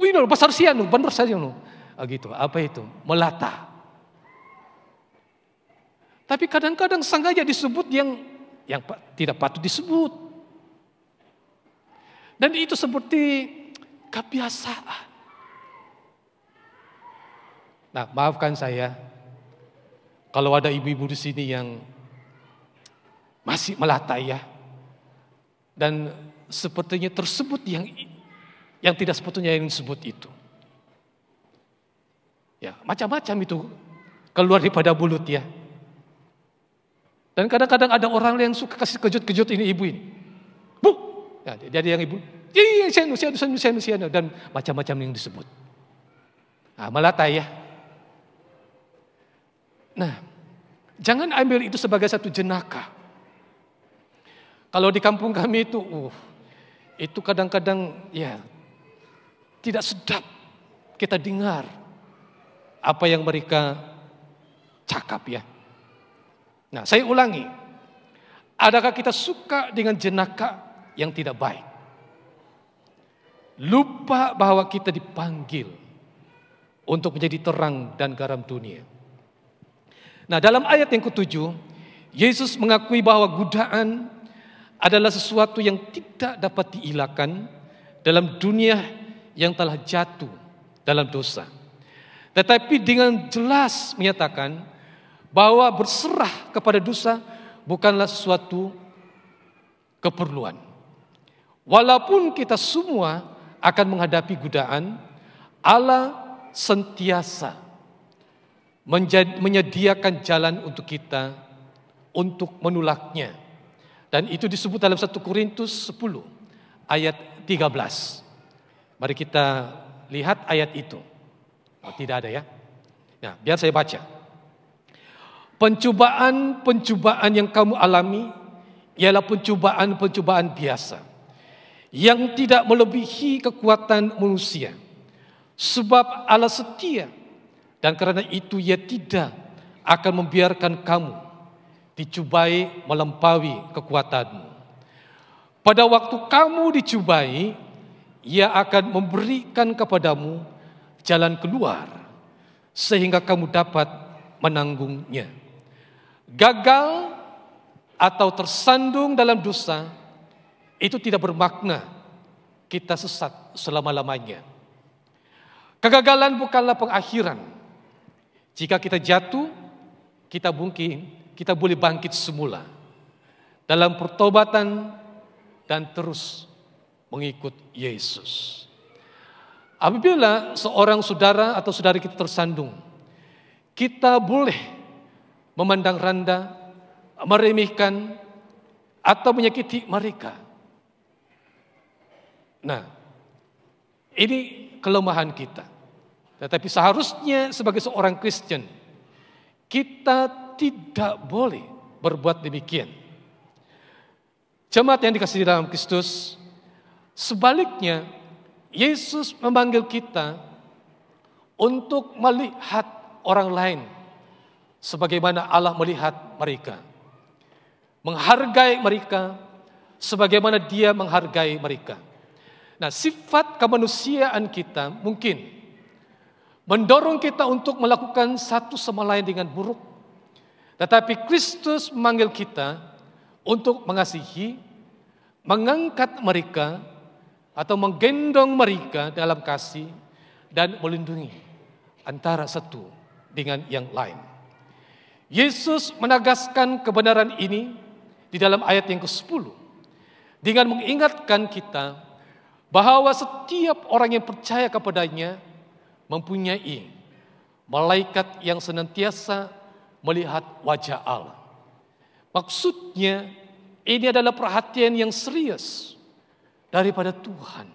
Wih, besar sian, benar saja, gitu. Apa itu? Melata. Tapi kadang-kadang sengaja disebut yang tidak patut disebut. Dan itu seperti kebiasaan. Nah, maafkan saya kalau ada ibu-ibu di sini yang masih melata ya. Dan sepertinya tersebut yang tidak sepatutnya yang disebut itu. Ya, macam-macam itu keluar daripada mulut ya. Dan kadang-kadang ada orang yang suka kasih kejut-kejut ini ibu ini. Bu, ya, jadi yang ibu, iya, sianu, dan macam-macam yang disebut. Nah, melata ya. Nah, jangan ambil itu sebagai satu jenaka. Kalau di kampung kami itu kadang-kadang ya tidak sedap kita dengar apa yang mereka cakap ya. Nah, saya ulangi. Adakah kita suka dengan jenaka yang tidak baik? Lupa bahwa kita dipanggil untuk menjadi terang dan garam dunia. Nah, dalam ayat yang ke-7, Yesus mengakui bahwa godaan adalah sesuatu yang tidak dapat dielakkan dalam dunia yang telah jatuh dalam dosa. Tetapi dengan jelas menyatakan bahwa berserah kepada dosa bukanlah sesuatu keperluan. Walaupun kita semua akan menghadapi godaan, Allah sentiasa menyediakan jalan untuk kita untuk menolaknya. Dan itu disebut dalam 1 Korintus 10 ayat 13. Mari kita lihat ayat itu. Oh, tidak ada ya. Nah, biar saya baca. Pencobaan-pencobaan yang kamu alami ialah pencobaan-pencobaan biasa yang tidak melebihi kekuatan manusia. Sebab Allah setia dan karena itu Ia tidak akan membiarkan kamu dicubai melampaui kekuatanmu. Pada waktu kamu dicubai, Ia akan memberikan kepadamu jalan keluar sehingga kamu dapat menanggungnya. Gagal atau tersandung dalam dosa itu tidak bermakna kita sesat selama-lamanya. Kegagalan bukanlah pengakhiran. Jika kita jatuh, kita boleh bangkit semula dalam pertobatan dan terus mengikut Yesus. Apabila seorang saudara atau saudari kita tersandung, kita boleh memandang rendah, meremehkan, atau menyakiti mereka. Nah, ini kelemahan kita. Tetapi seharusnya sebagai seorang Kristen, kita tidak boleh berbuat demikian. Jemaat yang dikasihi dalam Kristus, sebaliknya Yesus memanggil kita untuk melihat orang lain sebagaimana Allah melihat mereka. Menghargai mereka sebagaimana Dia menghargai mereka. Nah, sifat kemanusiaan kita mungkin mendorong kita untuk melakukan satu sama lain dengan buruk. Tetapi Kristus memanggil kita untuk mengasihi, mengangkat mereka atau menggendong mereka dalam kasih dan melindungi antara satu dengan yang lain. Yesus menegaskan kebenaran ini di dalam ayat yang ke-10 dengan mengingatkan kita bahwa setiap orang yang percaya kepadanya mempunyai malaikat yang senantiasa melihat wajah Allah. Maksudnya ini adalah perhatian yang serius daripada Tuhan.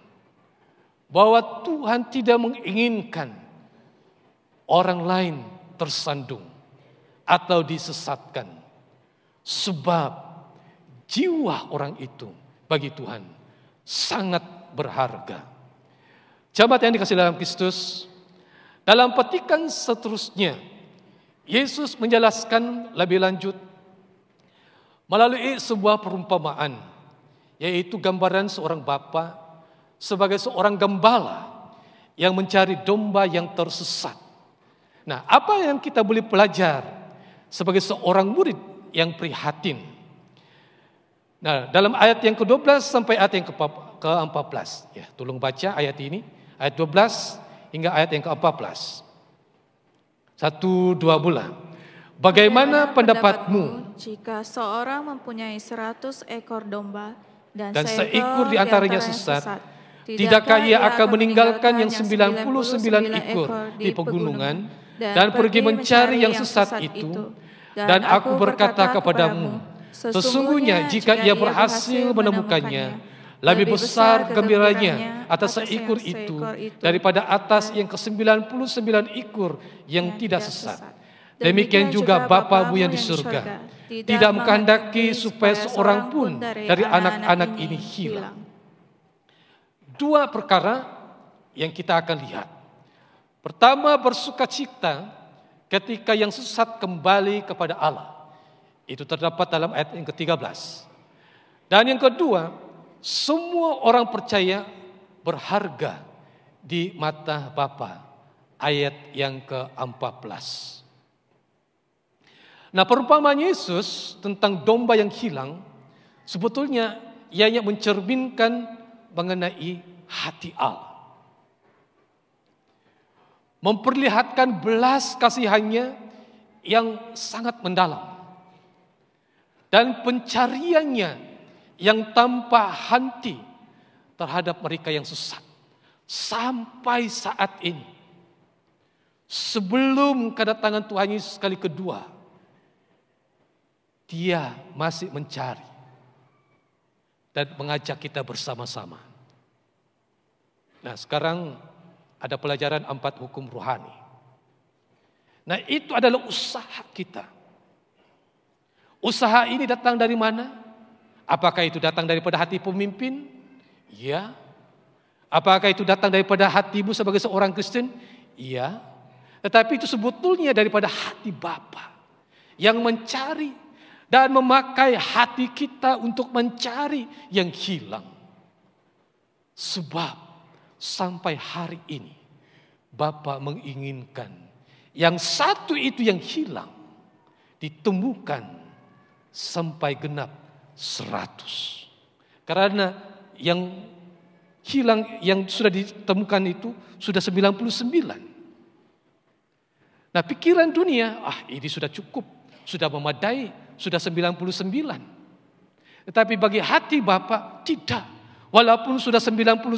Bahwa Tuhan tidak menginginkan orang lain tersandung atau disesatkan. Sebab jiwa orang itu bagi Tuhan sangat berharga. Jemaat yang dikasihi dalam Kristus, dalam petikan seterusnya Yesus menjelaskan lebih lanjut melalui sebuah perumpamaan, yaitu gambaran seorang bapa sebagai seorang gembala yang mencari domba yang tersesat. Nah, apa yang kita boleh belajar sebagai seorang murid yang prihatin? Nah, dalam ayat yang ke-12 sampai ayat yang ke-14, ya, tolong baca ayat ini, ayat 12 hingga ayat yang ke-14. 1-2 bulan. Bagaimana pendapatmu jika seorang mempunyai 100 ekor domba dan seekor di antaranya sesat? Tidakkah ia akan meninggalkan yang 99 ekor di pegunungan dan pergi mencari yang sesat itu? Dan aku berkata kepadamu, sesungguhnya jika ia berhasil menemukannya, lebih besar gembiranya atas seekor itu daripada atas yang ke-99 ekor yang tidak sesat. Demikian juga Bapamu yang di surga tidak menghendaki supaya seorang pun dari anak-anak ini hilang. Dua perkara yang kita akan lihat. Pertama, bersukacita ketika yang sesat kembali kepada Allah. Itu terdapat dalam ayat yang ke-13. Dan yang kedua, semua orang percaya berharga di mata Bapa. Ayat yang ke-14. Nah, perumpamaan Yesus tentang domba yang hilang sebetulnya ianya mencerminkan mengenai hati Allah. Memperlihatkan belas kasihannya yang sangat mendalam. Dan pencariannya yang tanpa henti terhadap mereka yang sesat. Sampai saat ini. Sebelum kedatangan Tuhan Yesus kali kedua, Dia masih mencari dan mengajak kita bersama-sama. Nah, sekarang ada pelajaran 4 hukum rohani. Nah, itu adalah usaha kita. Usaha ini datang dari mana? Apakah itu datang daripada hati pemimpin? Ya. Apakah itu datang daripada hatimu sebagai seorang Kristen? Iya. Tetapi itu sebetulnya daripada hati Bapa yang mencari dan memakai hati kita untuk mencari yang hilang. Sebab sampai hari ini Bapa menginginkan yang satu itu yang hilang ditemukan sampai genap 100. Karena yang hilang yang sudah ditemukan itu sudah 99. Nah, pikiran dunia, ini sudah cukup, sudah memadai, sudah 99. Tetapi bagi hati Bapa tidak. Walaupun sudah 99,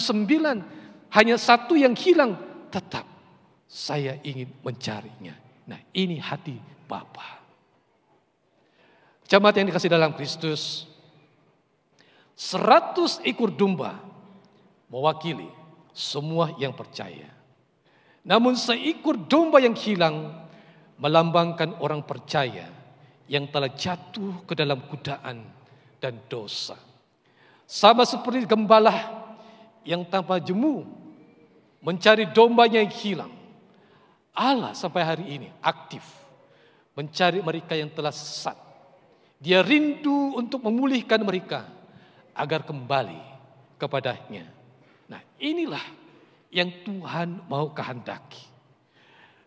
hanya satu yang hilang, tetap saya ingin mencarinya. Nah, ini hati Bapa. Jemaat yang dikasihi dalam Kristus, 100 ekor domba mewakili semua yang percaya. Namun seekor domba yang hilang melambangkan orang percaya yang telah jatuh ke dalam godaan dan dosa. Sama seperti gembala yang tanpa jemu mencari dombanya yang hilang. Allah sampai hari ini aktif mencari mereka yang telah sesat. Dia rindu untuk memulihkan mereka agar kembali kepadanya. Nah, inilah yang Tuhan mau kehendaki.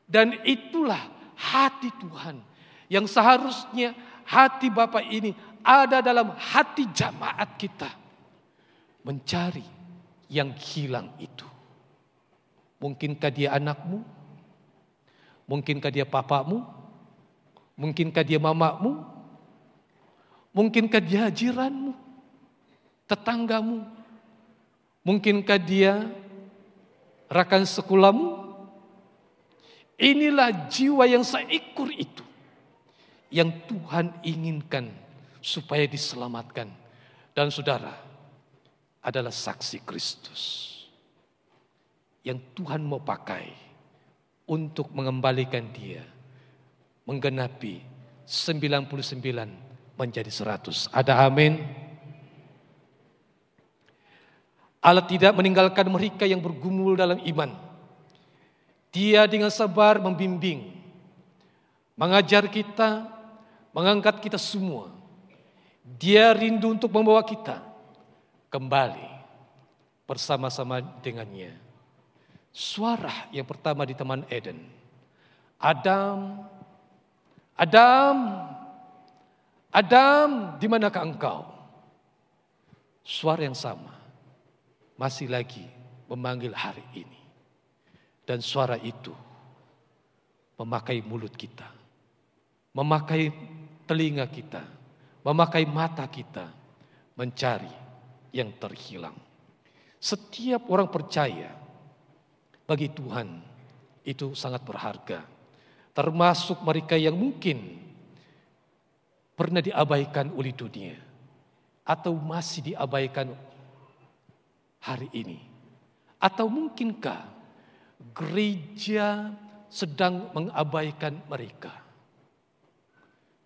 Dan itulah hati Tuhan yang seharusnya hati Bapa ini ada dalam hati jamaat kita. Mencari yang hilang itu. Mungkinkah dia anakmu? Mungkinkah dia papamu? Mungkinkah dia mamamu? Mungkinkah dia jiranmu? Tetanggamu? Mungkinkah dia rakan sekolahmu? Inilah jiwa yang seekor itu yang Tuhan inginkan supaya diselamatkan. Dan saudara adalah saksi Kristus yang Tuhan mau pakai untuk mengembalikan dia menggenapi 99 menjadi 100. Ada amin. Allah tidak meninggalkan mereka yang bergumul dalam iman. Dia dengan sabar membimbing, mengajar kita, mengangkat kita semua. Dia rindu untuk membawa kita kembali bersama-sama dengannya. Suara yang pertama di Taman Eden. Adam, Adam, Adam, di manakah engkau? Suara yang sama masih lagi memanggil hari ini. Dan suara itu memakai mulut kita. memakai telinga kita, memakai mata kita, mencari yang terhilang. Setiap orang percaya bagi Tuhan itu sangat berharga. Termasuk mereka yang mungkin pernah diabaikan oleh dunia atau masih diabaikan hari ini. Atau mungkinkah gereja sedang mengabaikan mereka?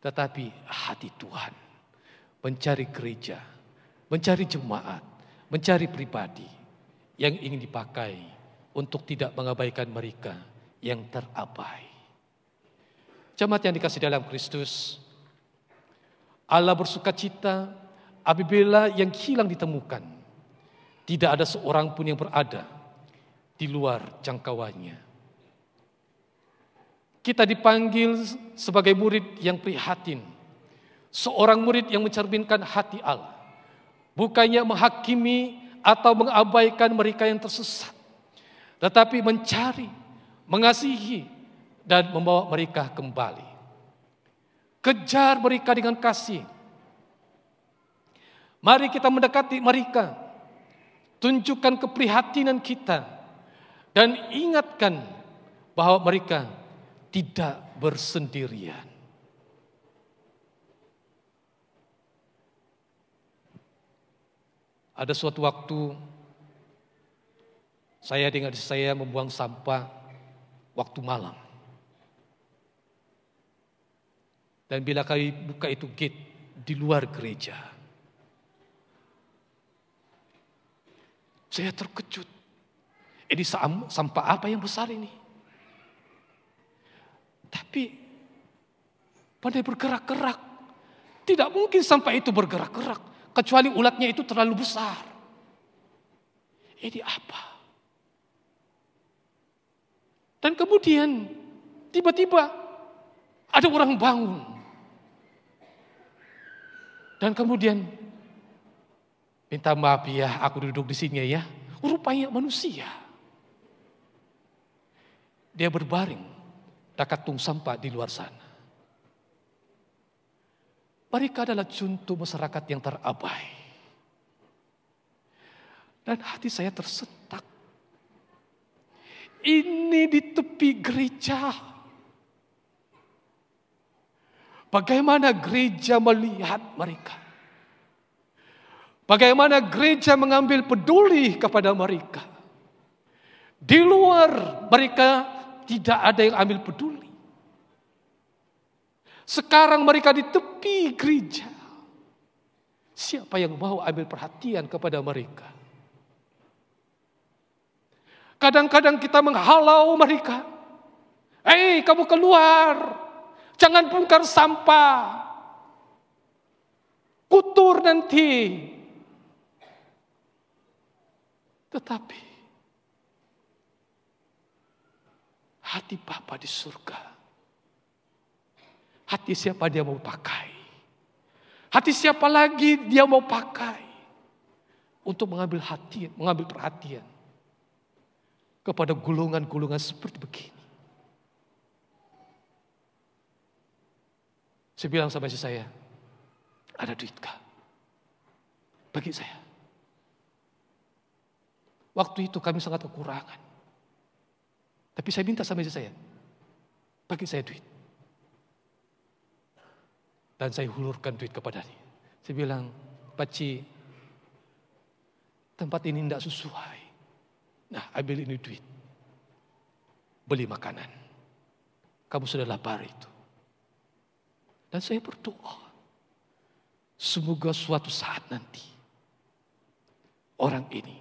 Tetapi hati Tuhan mencari gereja, mencari jemaat, mencari pribadi yang ingin dipakai untuk tidak mengabaikan mereka yang terabai. Jemaat yang dikasihi dalam Kristus, Allah bersukacita apabila yang hilang ditemukan. Tidak ada seorang pun yang berada di luar jangkauannya. Kita dipanggil sebagai murid yang prihatin. Seorang murid yang mencerminkan hati Allah. Bukannya menghakimi atau mengabaikan mereka yang tersesat. Tetapi mencari, mengasihi, dan membawa mereka kembali. Kejar mereka dengan kasih. Mari kita mendekati mereka. Tunjukkan keprihatinan kita. Dan ingatkan bahwa mereka tidak bersendirian. Ada suatu waktu saya dengan istri saya membuang sampah waktu malam. Dan bila kami buka itu gate di luar gereja, saya terkejut. Ini sampah apa yang besar ini? Tapi pandai bergerak-gerak. Tidak mungkin sampah itu bergerak-gerak kecuali ulatnya itu terlalu besar. Ini apa? Dan kemudian tiba-tiba ada orang bangun. Dan kemudian minta maaf ya, aku duduk di sini ya. Rupanya manusia. Dia berbaring dekat tong sampah di luar sana. Mereka adalah contoh masyarakat yang terabai. Dan hati saya tersentak. Ini di tepi gereja. Bagaimana gereja melihat mereka? Bagaimana gereja mengambil peduli kepada mereka? Di luar mereka tidak ada yang ambil peduli. Sekarang mereka di tepi gereja. Siapa yang mau ambil perhatian kepada mereka? Kadang-kadang kita menghalau mereka. Hei, kamu keluar. Jangan bongkar sampah. Kotor nanti. Tetapi hati Bapa di surga. Hati siapa dia mau pakai? Hati siapa lagi dia mau pakai untuk mengambil perhatian kepada golongan-golongan seperti begini? Saya bilang sama istri saya, ada duitkah? Bagi saya. Waktu itu kami sangat kekurangan. Tapi saya minta sama istri saya, bagi saya duit. Dan saya hulurkan duit kepadanya. Saya bilang, Paci, tempat ini tidak sesuai. Nah, ambil ini duit. Beli makanan. Kamu sudah lapar itu. Dan saya berdoa. Semoga suatu saat nanti. Orang ini.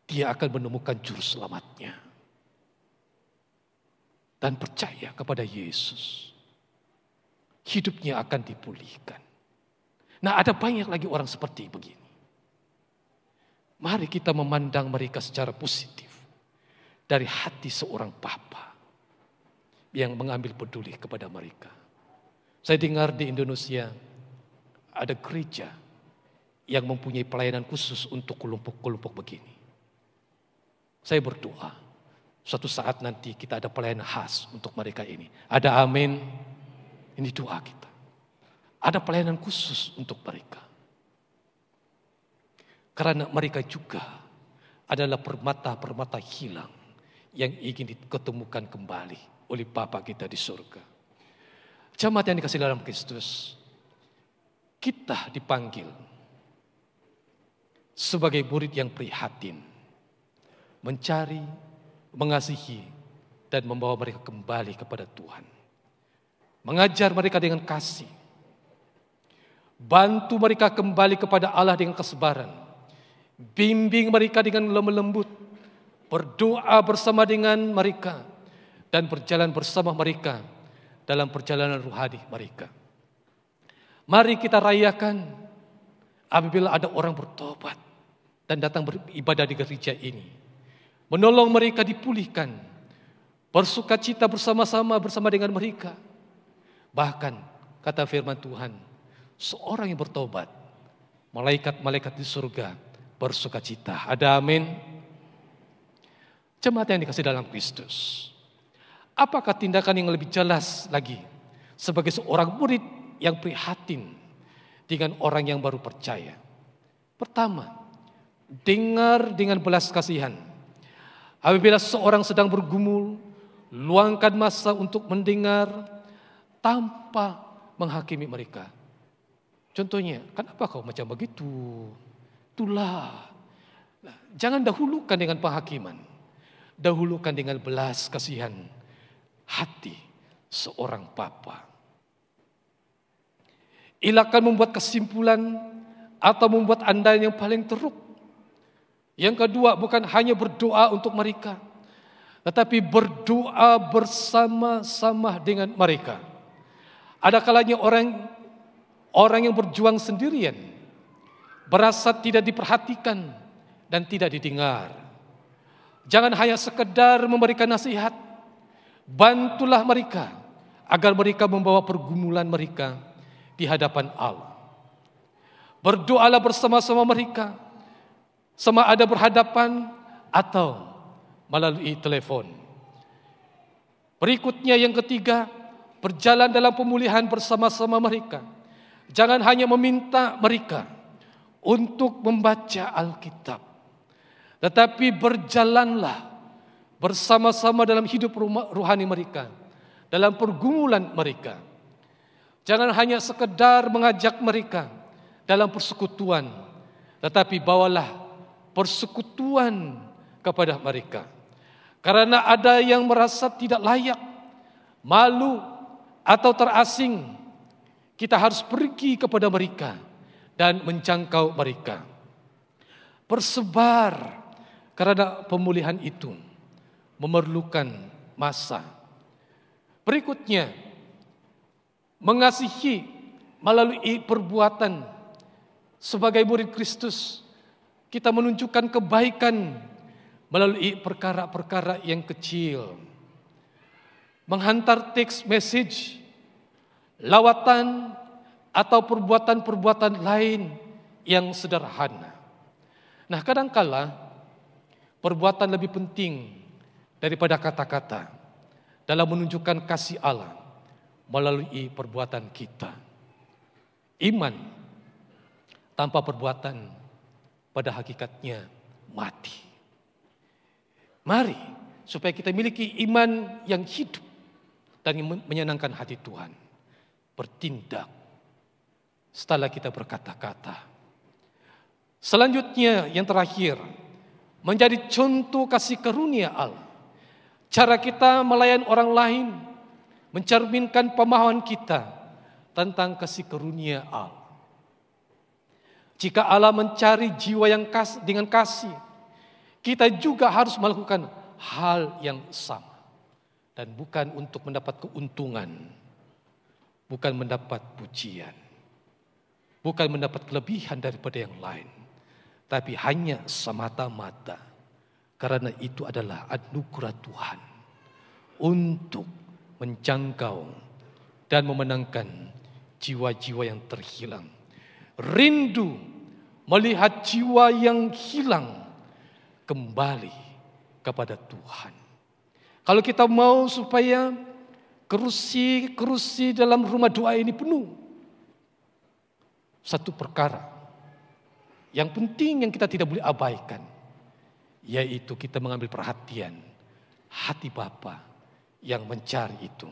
Dia akan menemukan juru selamatnya. Dan percaya kepada Yesus. Hidupnya akan dipulihkan. Nah, ada banyak lagi orang seperti begini. Mari kita memandang mereka secara positif. Dari hati seorang bapa yang mengambil peduli kepada mereka. Saya dengar di Indonesia ada gereja yang mempunyai pelayanan khusus untuk kelompok-kelompok begini. Saya berdoa, suatu saat nanti kita ada pelayanan khas untuk mereka ini. Ada amin? Ini doa kita. Ada pelayanan khusus untuk mereka. Karena mereka juga adalah permata-permata hilang yang ingin diketemukan kembali oleh Bapa kita di surga. Jemaat yang dikasihi dalam Kristus, kita dipanggil sebagai murid yang prihatin, mencari, mengasihi, dan membawa mereka kembali kepada Tuhan. Mengajar mereka dengan kasih, bantu mereka kembali kepada Allah dengan kesabaran, bimbing mereka dengan lemah lembut, berdoa bersama dengan mereka, dan berjalan bersama mereka dalam perjalanan rohani mereka. Mari kita rayakan apabila ada orang bertobat dan datang beribadah di gereja ini. Menolong mereka dipulihkan, bersukacita bersama-sama bersama dengan mereka. Bahkan kata firman Tuhan, seorang yang bertobat, malaikat-malaikat di surga bersukacita. Ada amin. Jemaat yang dikasihi dalam Kristus, apakah tindakan yang lebih jelas lagi sebagai seorang murid yang prihatin dengan orang yang baru percaya? Pertama, dengar dengan belas kasihan. Apabila seorang sedang bergumul, luangkan masa untuk mendengar tanpa menghakimi mereka. Contohnya, kenapa kau macam begitu? Itulah. Nah, jangan dahulukan dengan penghakiman. Dahulukan dengan belas kasihan hati seorang bapa. Ilakan membuat kesimpulan atau membuat andaian yang paling teruk. Yang kedua, bukan hanya berdoa untuk mereka, tetapi berdoa bersama-sama dengan mereka. Ada kalanya orang yang berjuang sendirian berasa tidak diperhatikan dan tidak didengar. Jangan hanya sekedar memberikan nasihat, bantulah mereka agar mereka membawa pergumulan mereka di hadapan Allah. Berdoalah bersama-sama mereka, sama ada berhadapan atau melalui telepon. Berikutnya yang ketiga, berjalan dalam pemulihan bersama-sama mereka. Jangan hanya meminta mereka untuk membaca Alkitab, tetapi berjalanlah bersama-sama dalam hidup rohani mereka, dalam pergumulan mereka. Jangan hanya sekedar mengajak mereka dalam persekutuan, tetapi bawalah persekutuan kepada mereka. Karena ada yang merasa tidak layak, malu, atau terasing, kita harus pergi kepada mereka dan menjangkau mereka. Persebar, karena pemulihan itu memerlukan masa. Berikutnya, mengasihi melalui perbuatan. Sebagai murid Kristus, kita menunjukkan kebaikan melalui perkara-perkara yang kecil. Menghantar teks message, lawatan, atau perbuatan-perbuatan lain yang sederhana. Nah, kadangkala perbuatan lebih penting daripada kata-kata dalam menunjukkan kasih Allah melalui perbuatan kita. Iman tanpa perbuatan pada hakikatnya mati. Mari supaya kita miliki iman yang hidup dan menyenangkan hati Tuhan, bertindak setelah kita berkata-kata. Selanjutnya yang terakhir, menjadi contoh kasih karunia Allah. Cara kita melayan orang lain mencerminkan pemahaman kita tentang kasih karunia Allah. Jika Allah mencari jiwa yang dengan kasih, kita juga harus melakukan hal yang sama. Dan bukan untuk mendapat keuntungan, bukan mendapat pujian, bukan mendapat kelebihan daripada yang lain, tapi hanya semata-mata karena itu adalah anugerah Tuhan untuk menjangkau dan memenangkan jiwa-jiwa yang terhilang. Rindu melihat jiwa yang hilang kembali kepada Tuhan. Kalau kita mau supaya kerusi dalam rumah doa ini penuh. Satu perkara yang penting yang kita tidak boleh abaikan, yaitu kita mengambil perhatian hati Bapa yang mencari itu.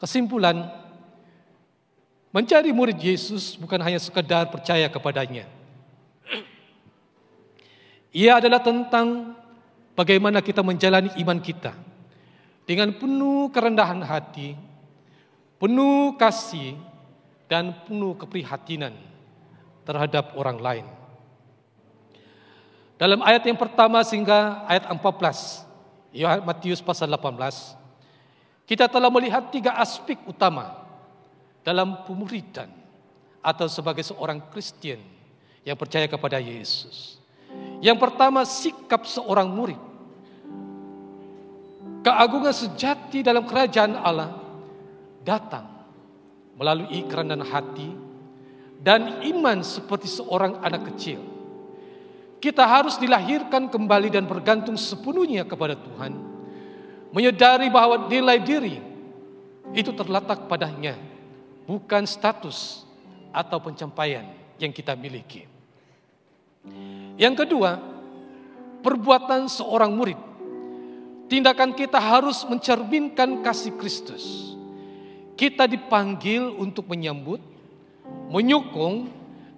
Kesimpulan, menjadi murid Yesus bukan hanya sekedar percaya kepadanya. Ia adalah tentang bagaimana kita menjalani iman kita dengan penuh kerendahan hati, penuh kasih, dan penuh keprihatinan terhadap orang lain. Dalam ayat yang pertama hingga ayat 14, Matius pasal 18, kita telah melihat 3 aspek utama dalam pemuridan atau sebagai seorang Kristen yang percaya kepada Yesus. Yang pertama, sikap seorang murid. Keagungan sejati dalam kerajaan Allah datang melalui kerendahan hati dan iman seperti seorang anak kecil. Kita harus dilahirkan kembali dan bergantung sepenuhnya kepada Tuhan, menyadari bahwa nilai diri itu terletak padanya, bukan status atau pencapaian yang kita miliki. Yang kedua, perbuatan seorang murid. Tindakan kita harus mencerminkan kasih Kristus. Kita dipanggil untuk menyambut, menyokong,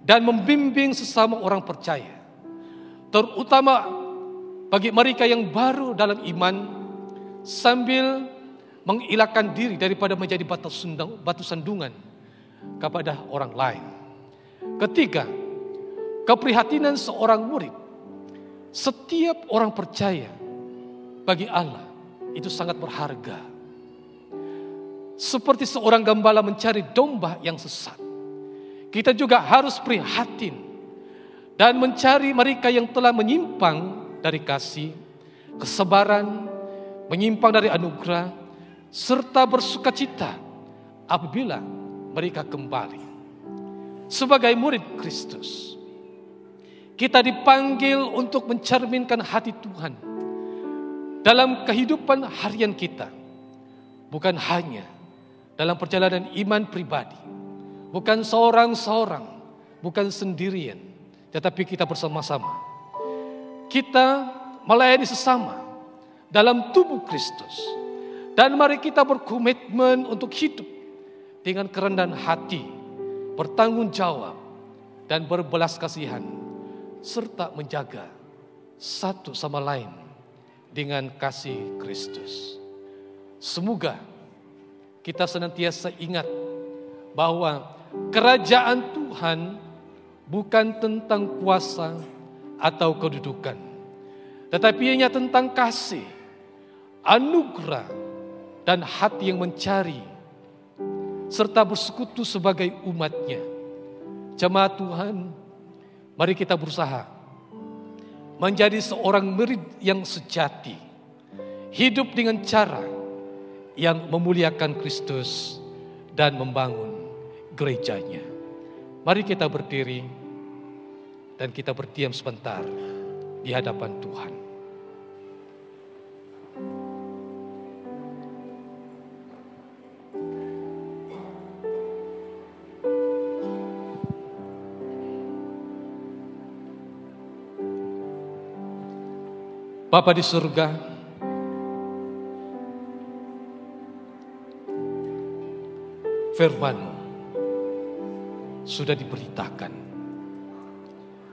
dan membimbing sesama orang percaya. Terutama bagi mereka yang baru dalam iman, sambil mengelakkan diri daripada menjadi batu sandungan kepada orang lain. Ketiga, keprihatinan seorang murid. Setiap orang percaya bagi Allah itu sangat berharga. Seperti seorang gembala mencari domba yang sesat, kita juga harus prihatin dan mencari mereka yang telah menyimpang dari kasih, kesabaran, menyimpang dari anugerah, serta bersukacita apabila mereka kembali. Sebagai murid Kristus, kita dipanggil untuk mencerminkan hati Tuhan dalam kehidupan harian kita, bukan hanya dalam perjalanan iman pribadi, bukan seorang-seorang, bukan sendirian, tetapi kita bersama-sama. Kita melayani sesama dalam tubuh Kristus, dan mari kita berkomitmen untuk hidup dengan kerendahan hati, bertanggung jawab, dan berbelas kasihan, serta menjaga satu sama lain dengan kasih Kristus. Semoga kita senantiasa ingat bahwa kerajaan Tuhan bukan tentang kuasa atau kedudukan, tetapi hanya tentang kasih, anugerah, dan hati yang mencari serta bersekutu sebagai umatnya. Jemaat Tuhan, mari kita berusaha menjadi seorang murid yang sejati, hidup dengan cara yang memuliakan Kristus dan membangun gerejanya. Mari kita berdiri dan kita berdiam sebentar di hadapan Tuhan. Bapa di surga, firman-Mu sudah diberitakan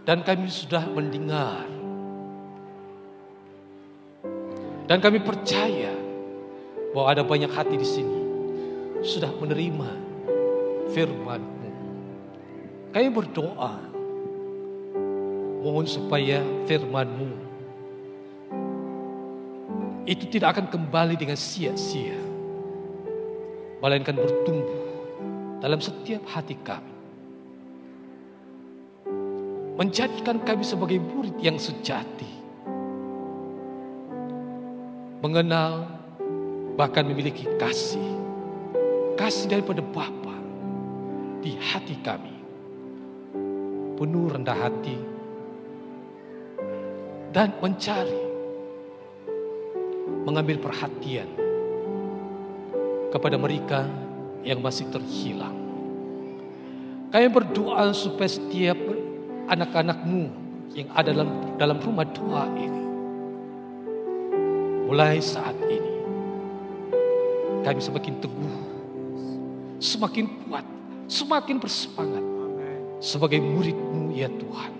dan kami sudah mendengar, dan kami percaya bahwa ada banyak hati di sini sudah menerima firman-Mu. Kami berdoa, mohon supaya firman-Mu itu tidak akan kembali dengan sia-sia, melainkan bertumbuh dalam setiap hati kami, menjadikan kami sebagai murid yang sejati, mengenal bahkan memiliki kasih daripada Bapa di hati kami, penuh rendah hati dan mencari, mengambil perhatian kepada mereka yang masih terhilang. Kami berdoa supaya setiap anak-anak-Mu yang ada dalam rumah doa ini, mulai saat ini, kami semakin teguh, semakin kuat, semakin bersemangat sebagai murid-Mu ya Tuhan,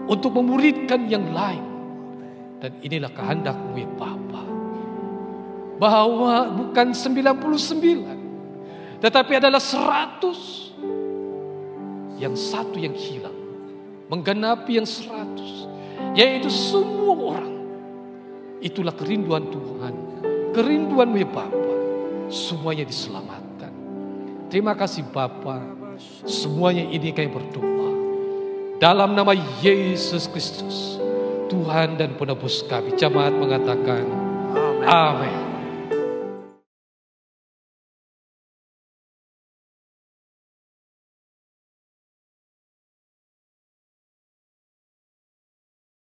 untuk memuridkan yang lain. Dan inilah kehendak-Mu ya Bapa, bahwa bukan 99, tetapi adalah 100. Yang satu yang hilang menggenapi yang 100, yaitu semua orang. Itulah kerinduan Tuhan, kerinduan-Mu ya Bapa, semuanya diselamatkan. Terima kasih Bapa, semuanya ini kami berdoa dalam nama Yesus Kristus, Tuhan dan penebus kami. Jemaat mengatakan amin.